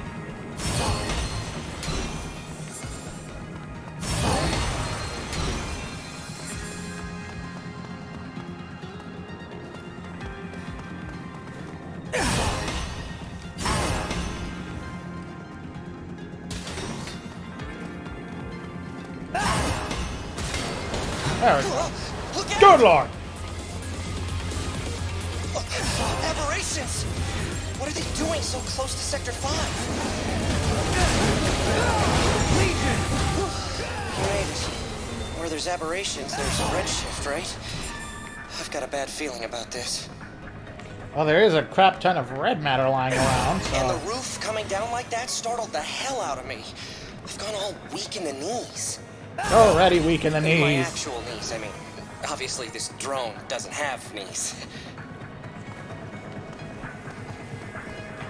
There we go. Look out! Good lord! Aberrations! What are they doing so close to Sector 5? You made it. Where there's aberrations, there's redshift, right? I've got a bad feeling about this. Well, there is a crap ton of red matter lying around, so... And the roof coming down like that startled the hell out of me. I've gone all weak in the knees. Already weak in the In my knees. actual knees, I mean. Obviously, this drone doesn't have knees.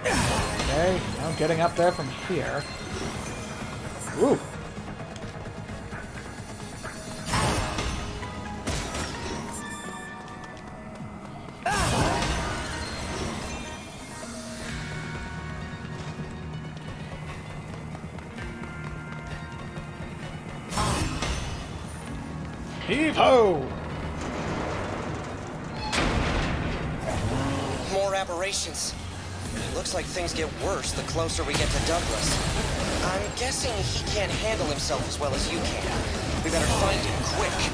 Okay, I'm getting up there from here. Ooh. Heave-ho! More aberrations. Looks like things get worse the closer we get to Douglas. I'm guessing he can't handle himself as well as you can. We better find him quick.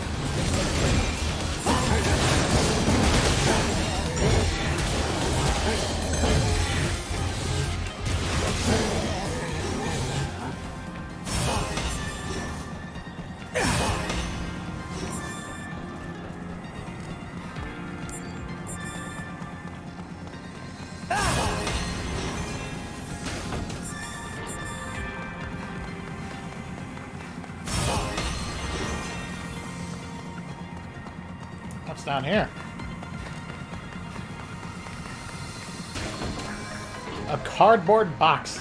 What's down here? A cardboard box.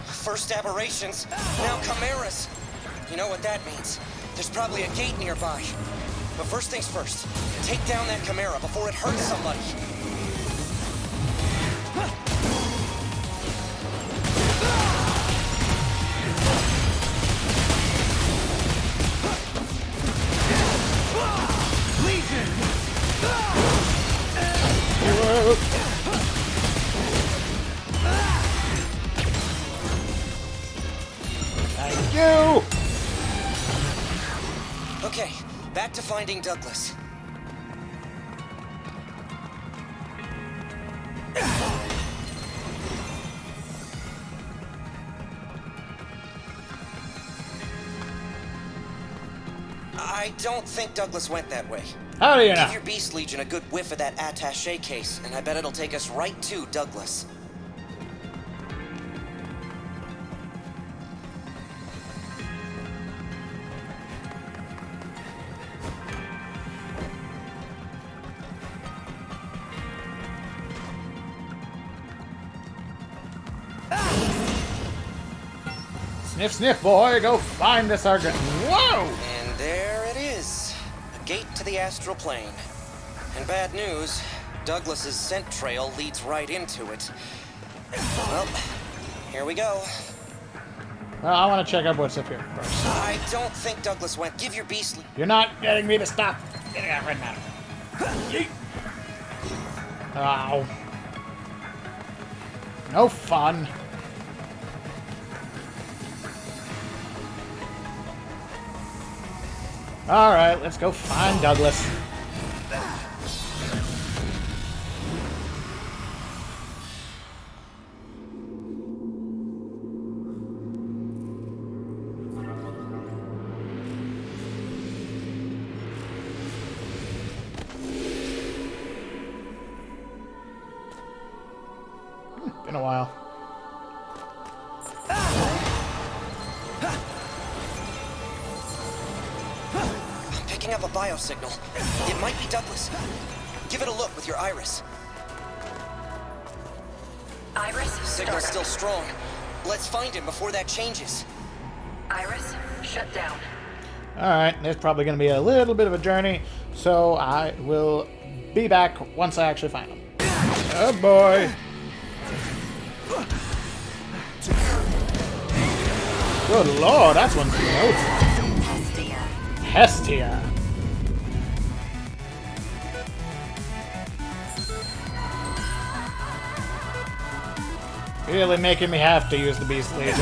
First aberrations, now chimeras. You know what that means. There's probably a gate nearby. But first things first, take down that chimera before it hurts somebody. Thank you! Okay, back to finding Douglas. I don't think Douglas went that way. How do you know? Give your Beast Legion a good whiff of that attaché case, and I bet it'll take us right to Douglas. Sniff, sniff, boy, go find the sergeant. Whoa! And there it is. A gate to the astral plane. And bad news, Douglas's scent trail leads right into it. Well, here we go. Well, I want to check out what's up here first. I don't think Douglas went. Give your Beast... You're not getting me to stop. Get out right now. Yeet. Ow. No fun. Alright, let's go find Douglas. Been a while. I'm picking up a biosignal. It might be Douglas. Give it a look with your iris. Iris, Signal's start. still strong. Let's find him before that changes. Iris, shut down. Alright, there's probably going to be a little bit of a journey, so I will be back once I actually find him. Oh boy! Good lord, that's one note. Hestia. Really making me have to use the Beast Legion.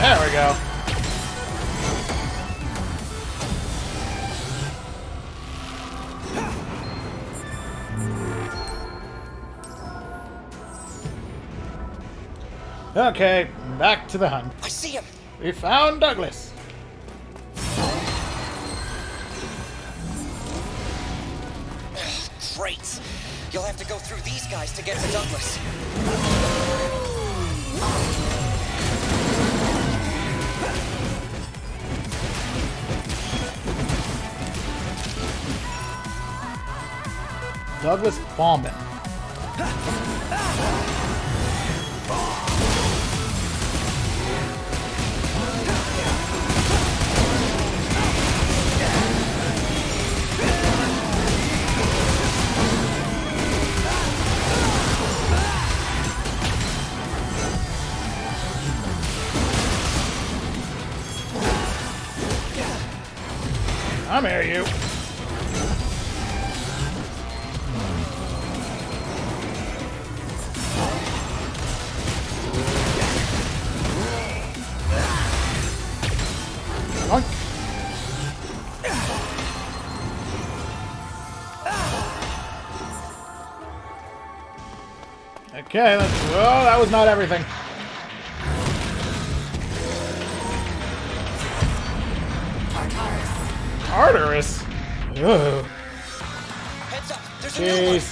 There we go. Okay, back to the hunt. I see him. We found Douglas. Great. You'll have to go through these guys to get to Douglas. Douglas bombing. I'm here, you. Yoink. Okay, let's. Oh, that was not everything. Arteris. Ugh. Heads up. There's a new one. Jeez.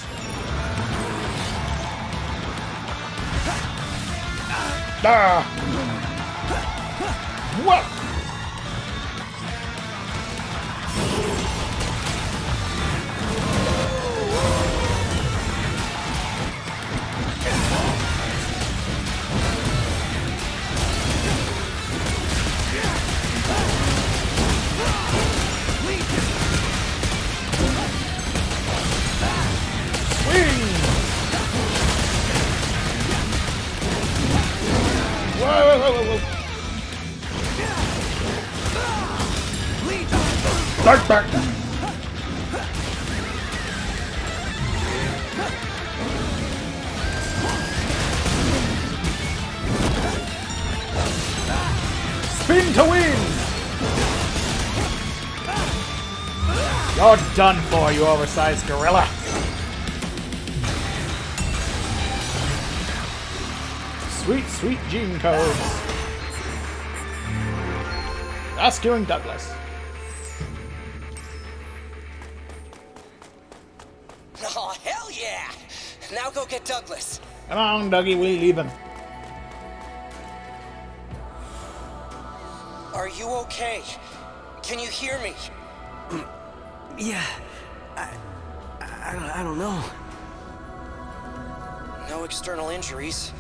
Ah. What? Start back. Spin to win. You're done for, you oversized gorilla. Sweet, sweet gene codes. Rescuing Douglas. Oh, hell yeah! Now go get Douglas. Come on, Dougie, we leaving. Are you okay? Can you hear me? Yeah, I don't know. No external injuries.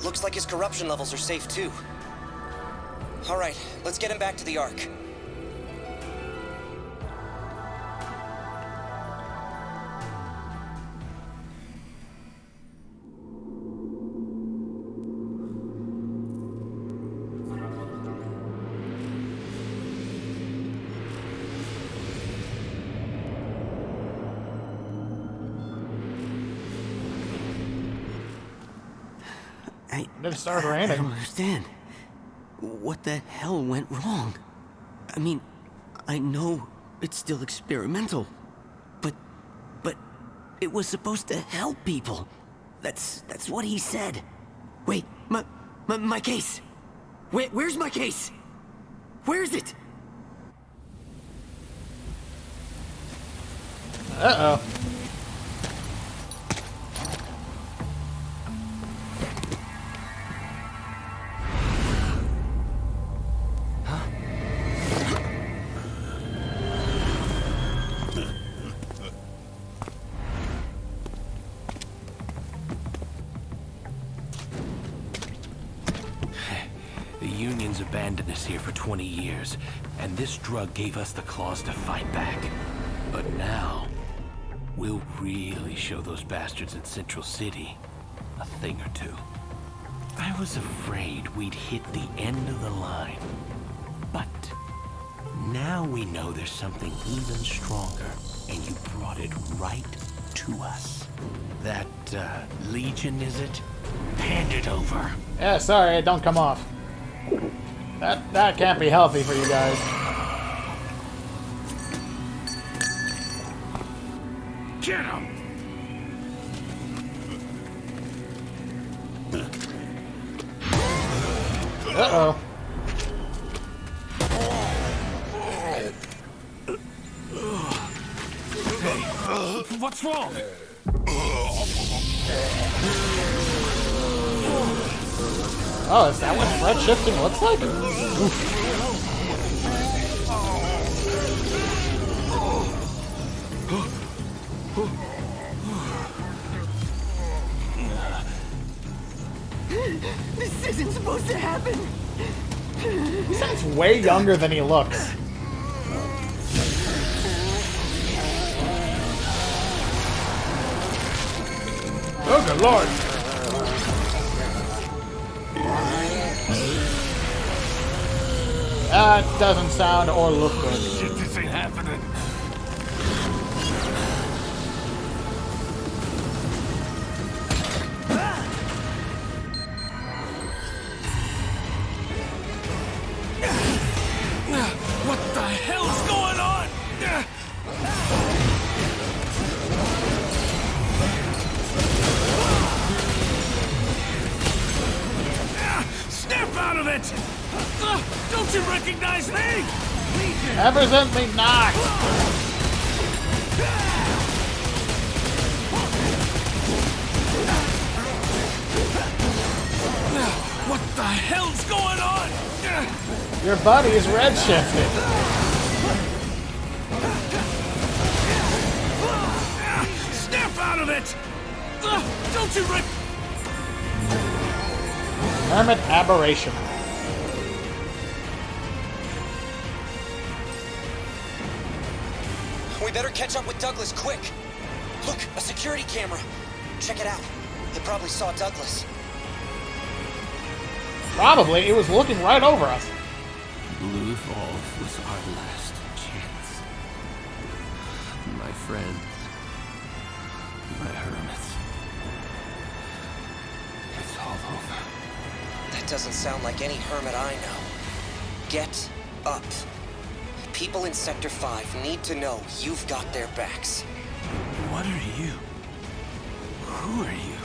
Looks like his corruption levels are safe too. All right, let's get him back to the Ark. It started I don't raining. understand. What the hell went wrong? I mean, I know it's still experimental, but it was supposed to help people. That's what he said. Wait, my case. Where's my case? Where is it? Uh-oh. The Union's abandoned us here for 20 years, and this drug gave us the claws to fight back. But now, we'll really show those bastards in Central City a thing or two. I was afraid we'd hit the end of the line, but now we know there's something even stronger, and you brought it right to us. That, Legion, is it? Hand it over. Yeah, sorry, it don't come off. That can't be healthy for you guys. Get him! Uh-oh. What's wrong? Oh, is that what threat shifting looks like? Oof. This isn't supposed to happen. He sounds way younger than he looks. Oh, good lord. That doesn't sound or look good. Shit, this ain't happening. What the hell's going on? Snap out of it! Don't you recognize me? Evidently not. What the hell's going on? Your buddy is redshifted. Snap out of it! Don't you Hermit aberration. We better catch up with Douglas quick. Look, a security camera. Check it out. It probably saw Douglas. Probably. It was looking right over us. Blue Evolve was our last chance. My friends. My hermits. It's all over. That doesn't sound like any hermit I know. Get up. people in Sector 5 need to know you've got their backs. What are you? Who are you?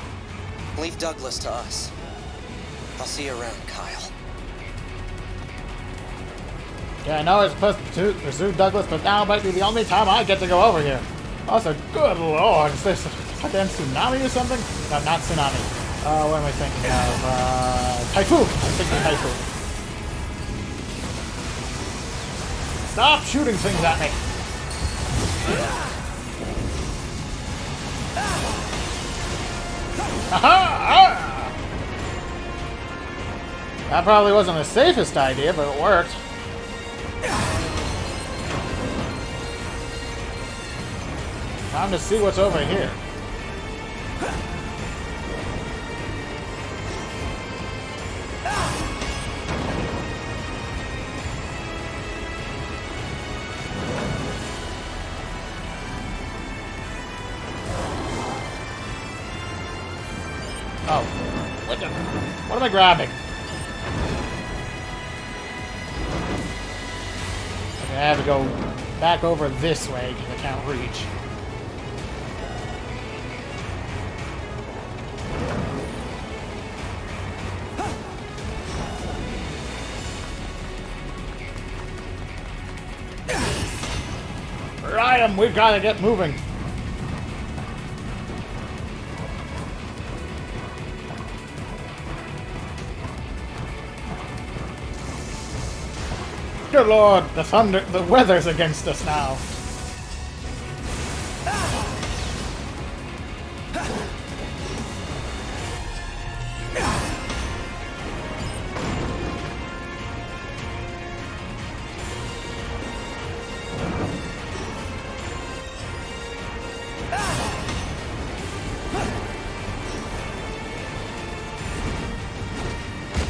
Leave Douglas to us. I'll see you around, Kyle. Yeah, I know I was supposed to pursue Douglas, but now might be the only time I get to go over here. Also, good lord, is this a goddamn tsunami or something? No, not tsunami. What am I thinking of? Typhoon! I'm thinking typhoon. Stop shooting things at me! Aha! That probably wasn't the safest idea, but it worked. Time to see what's over here. Oh, what am I grabbing? Okay, I have to go back over this way because I can't reach. Right, we've got to get moving. Good lord, the weather's against us now.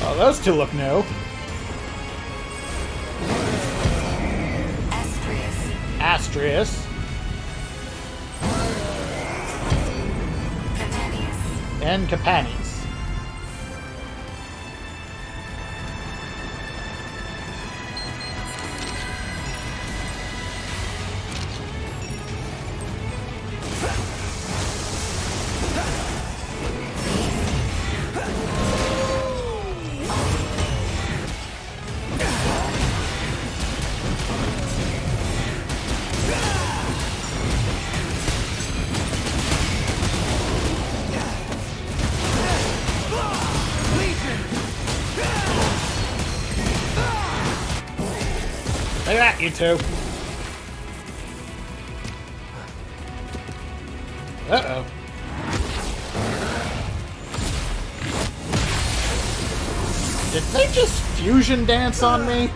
Oh, those two look new. Astrius. And Capanis. Look at that, you two. Uh-oh. Did they just fusion dance on me?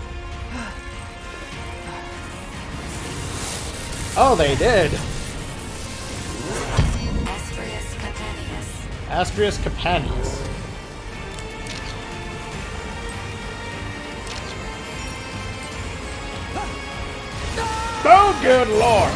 Oh, they did. Astrius Capanis. Oh, good lord!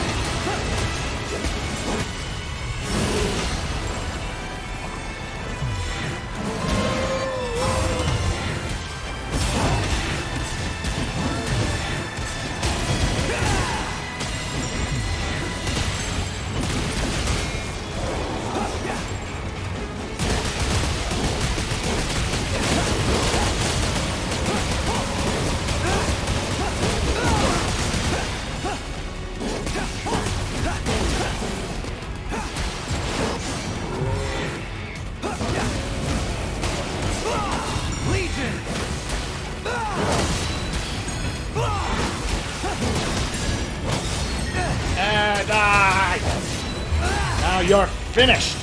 Die! Now you're finished!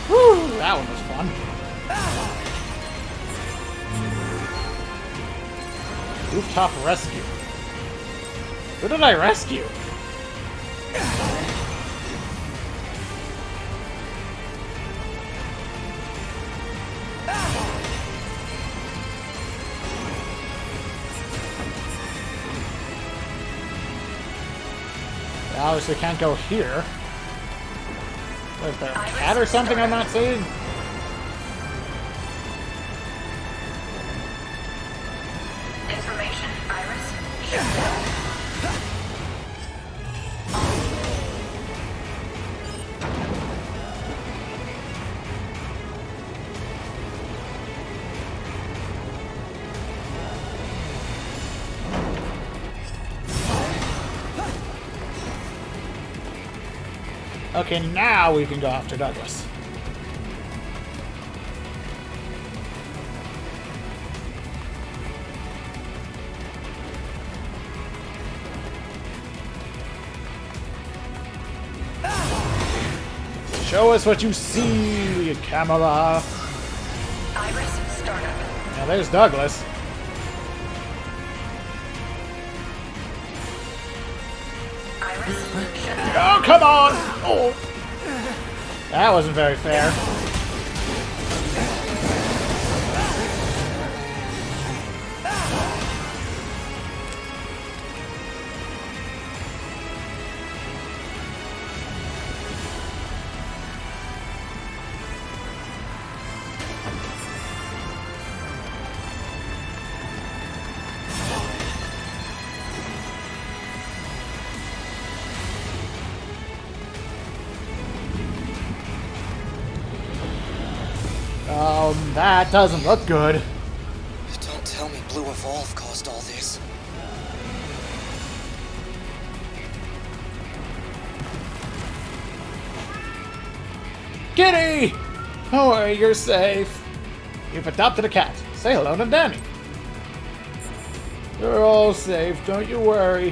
Whew, that one was fun. Rooftop rescue. Who did I rescue? I obviously can't go here. Is there a cat or something I'm not seeing? Okay, now we can go after Douglas. Show us what you see, camera. Iris, startup. Now there's Douglas. Iris, shut down. Oh, come on! Oh. That wasn't very fair. That doesn't look good. Don't tell me Blue Evolve caused all this. Kitty! Don't worry, you're safe. You've adopted a cat. Say hello to Danny. You're all safe, don't you worry.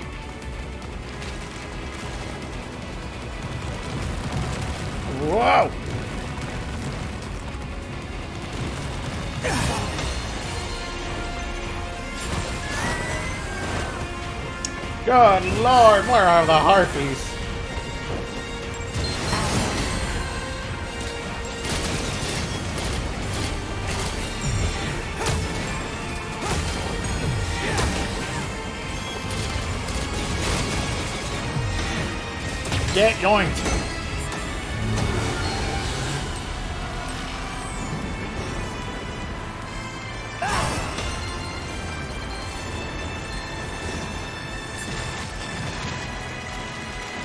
Whoa! Good Lord, where are the harpies? Get yoinked.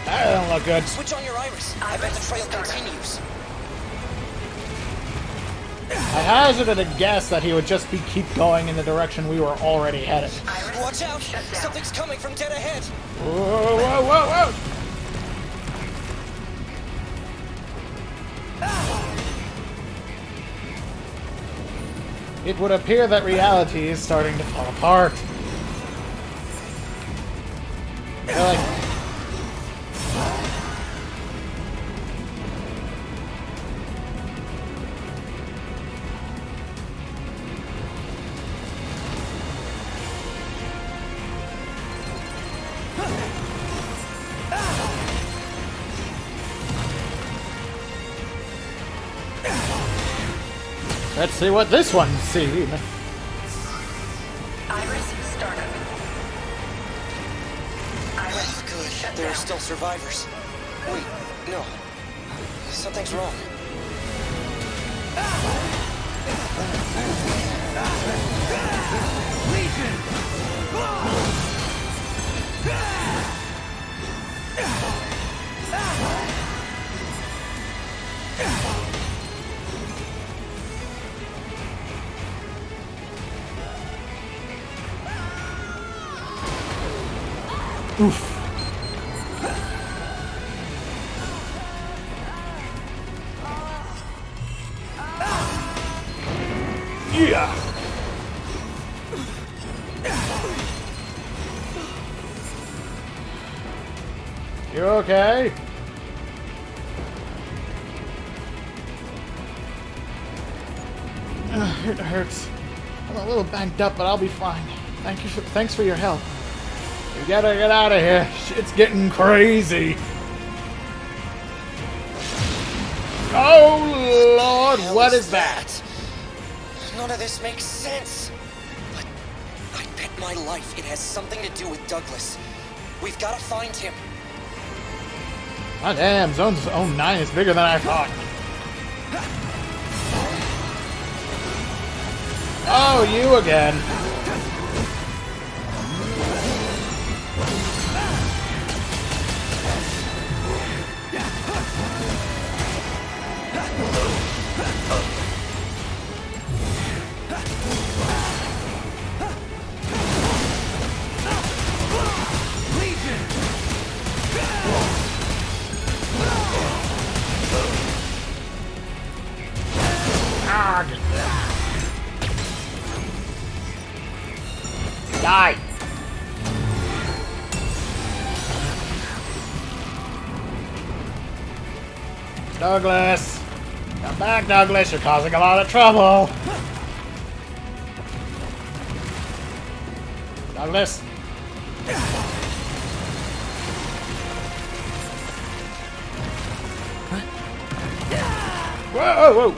That don't look good. Switch on your iris. I bet the trail continues. I hazarded a guess that he would just keep going in the direction we were already headed. Watch out! Something's coming from dead ahead. Whoa, whoa, whoa, whoa! It would appear that reality is starting to fall apart. They're like... Let's see what this one's seen. Iris, startup. Iris, Good. shut There are down. still survivors. Wait, no. Something's wrong. Oof. Yeah. You okay? It hurts. I'm a little banged up, but I'll be fine. Thanks for your help. We gotta get out of here. Shit's getting crazy. Oh Lord, what is that? None of this makes sense. But I bet my life it has something to do with Douglas. We've got to find him. Oh damn, Zone 9 is bigger than I thought. Oh, you again. Die! Douglas! Come back, Douglas! You're causing a lot of trouble! Douglas! Whoa, whoa!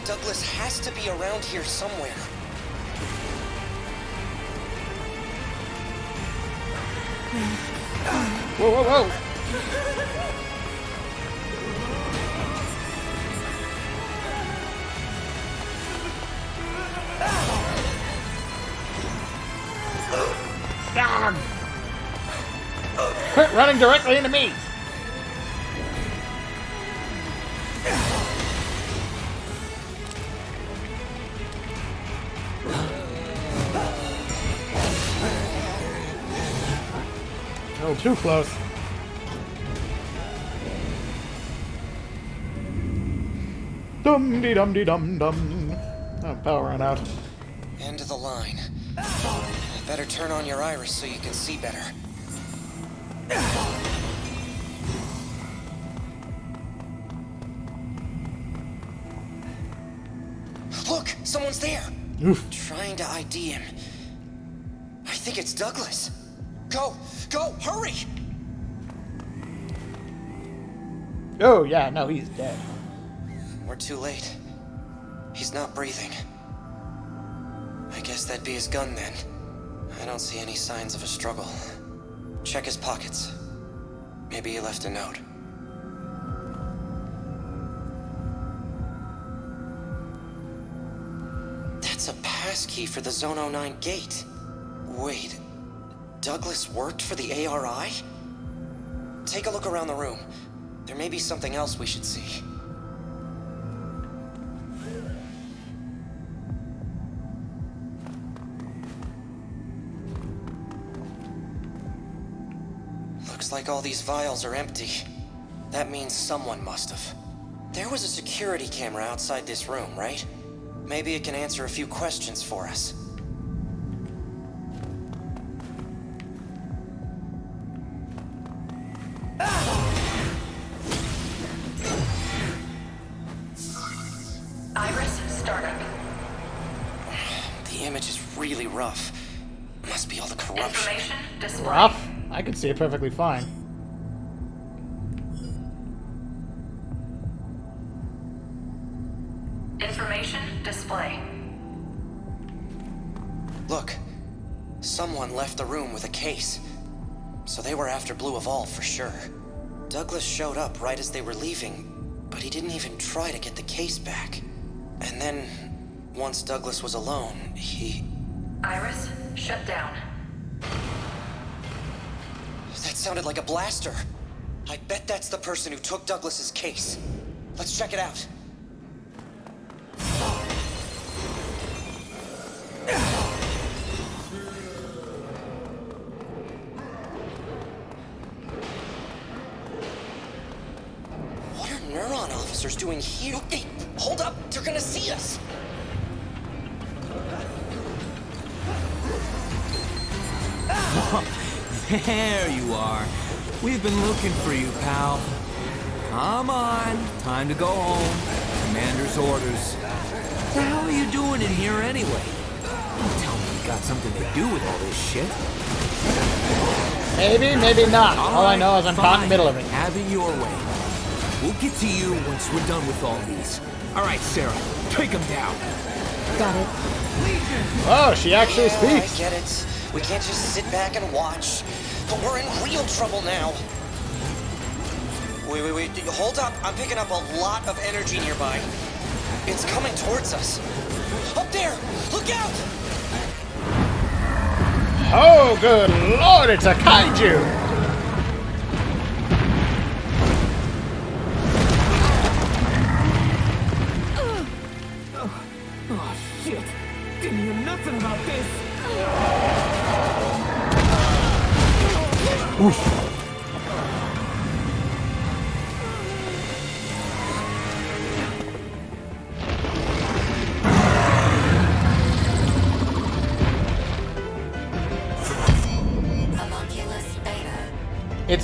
Douglas has to be around here somewhere. Whoa, whoa, whoa! Ah! Quit running directly into me! Oh, too close. Dum-dee-dum-dee-dum-dum. Oh, power ran out. End of the line. Better turn on your iris so you can see better. Look! Someone's there! Oof. Trying to ID him. I think it's Douglas. Go! Go! Hurry! Oh, yeah, no, he's dead. We're too late. He's not breathing. I guess that'd be his gun then. I don't see any signs of a struggle. Check his pockets. Maybe he left a note. That's a passkey for the Zone 09 gate. Wait, Douglas worked for the ARI? Take a look around the room. There may be something else we should see. Looks like all these vials are empty. That means someone must have. There was a security camera outside this room, right? Maybe it can answer a few questions for us. Iris, startup. The image is really rough. Must be all the corruption. Information display. Rough? I can see it perfectly fine. Information display. Look, someone left the room with a case. So they were after Blue Evolve for sure. Douglas showed up right as they were leaving, but he didn't even try to get the case back. And then, once Douglas was alone, he... Iris, shut down. That sounded like a blaster. I bet that's the person who took Douglas's case. Let's check it out. What are Neuron officers doing here? Hey, hold up! They're gonna see us! There you are. We've been looking for you, pal. Come on. Time to go home. Commander's orders. What the hell are you doing in here anyway? Don't tell me you got something to do with all this shit. Maybe, maybe not. All I know is I'm caught in the middle of it. Have it your way. We'll get to you once we're done with all these. All right, Sarah. Take them down. Got it. Oh, she actually I speaks. get it. We can't just sit back and watch. But we're in real trouble now. Wait. Hold up. I'm picking up a lot of energy nearby. It's coming towards us. Up there! Look out! Oh, good lord, it's a kaiju! Oh, shit. Didn't hear nothing about this.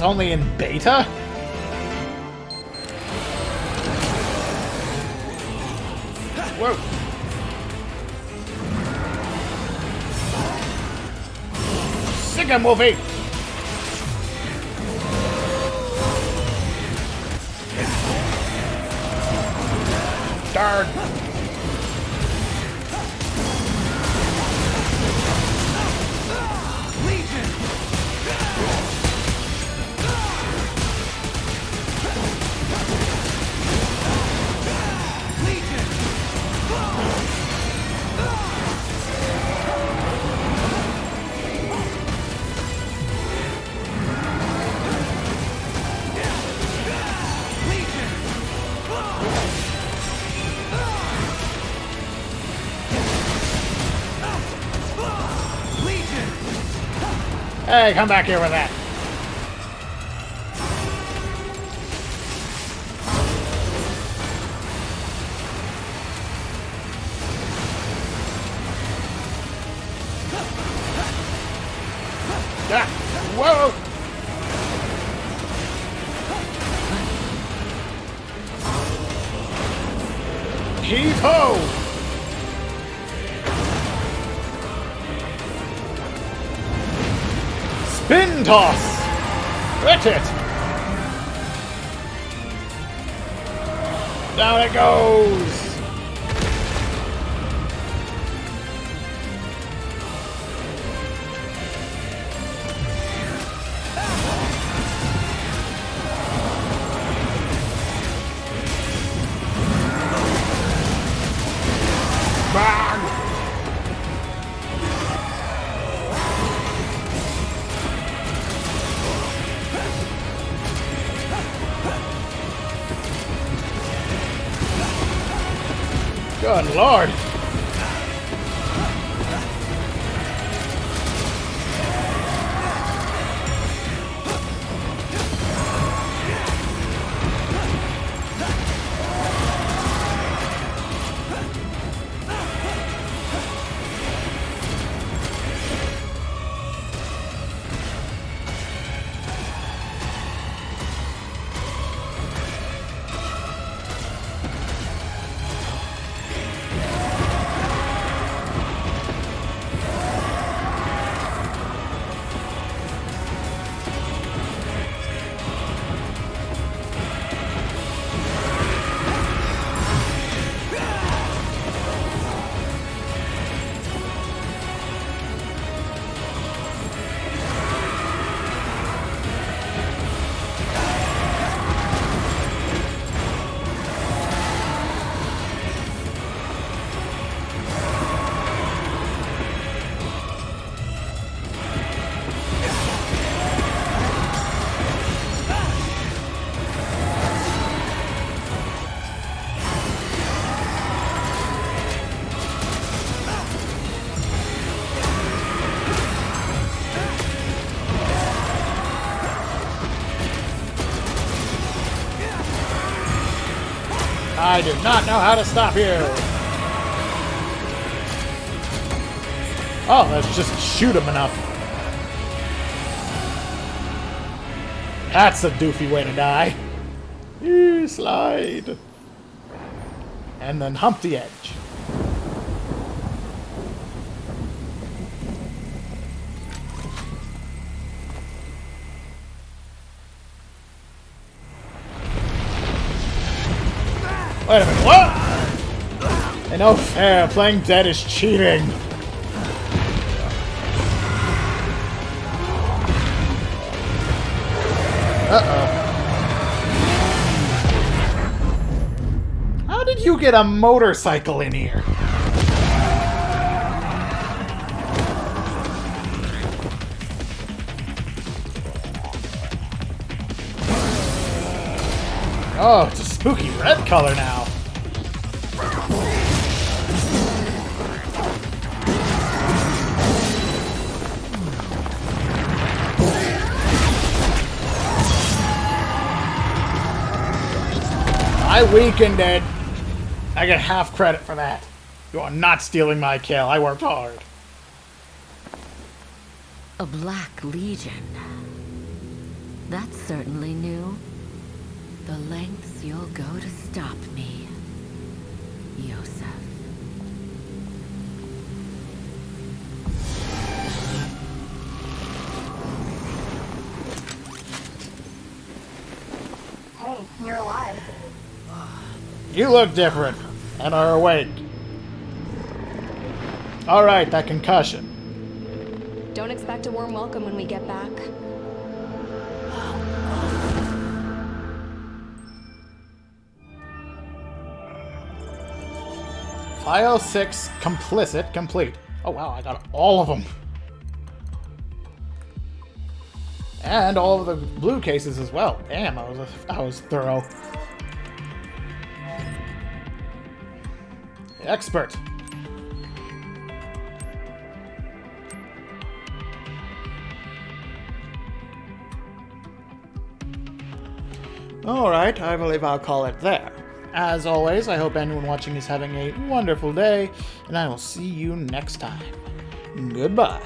only in beta? Whoa. Sicko movie! Darn. Hey, come back here with that. Ah, whoa! Heave-ho! Spin toss! Hit it! Down it goes! Bang! Good lord! I do not know how to stop you! Oh, let's just shoot him enough. That's a doofy way to die. Slide. And then hump the edge. Wait a minute, what? Ain't no fair, playing dead is cheating. Uh-oh. How did you get a motorcycle in here? Oh, it's a spooky red color now. I weakened it. I get half credit for that. You are not stealing my kill. I worked hard. A Black Legion. That's certainly new. The lengths you'll go to stop me, Yosef. Hey, you're alive. You look different and are awake. Alright, that concussion. Don't expect a warm welcome when we get back. File 6 complicit complete. Oh wow, I got all of them. And all of the blue cases as well. Damn, I was thorough. Expert. Alright, I believe I'll call it there. As always, I hope anyone watching is having a wonderful day, and I will see you next time. Goodbye.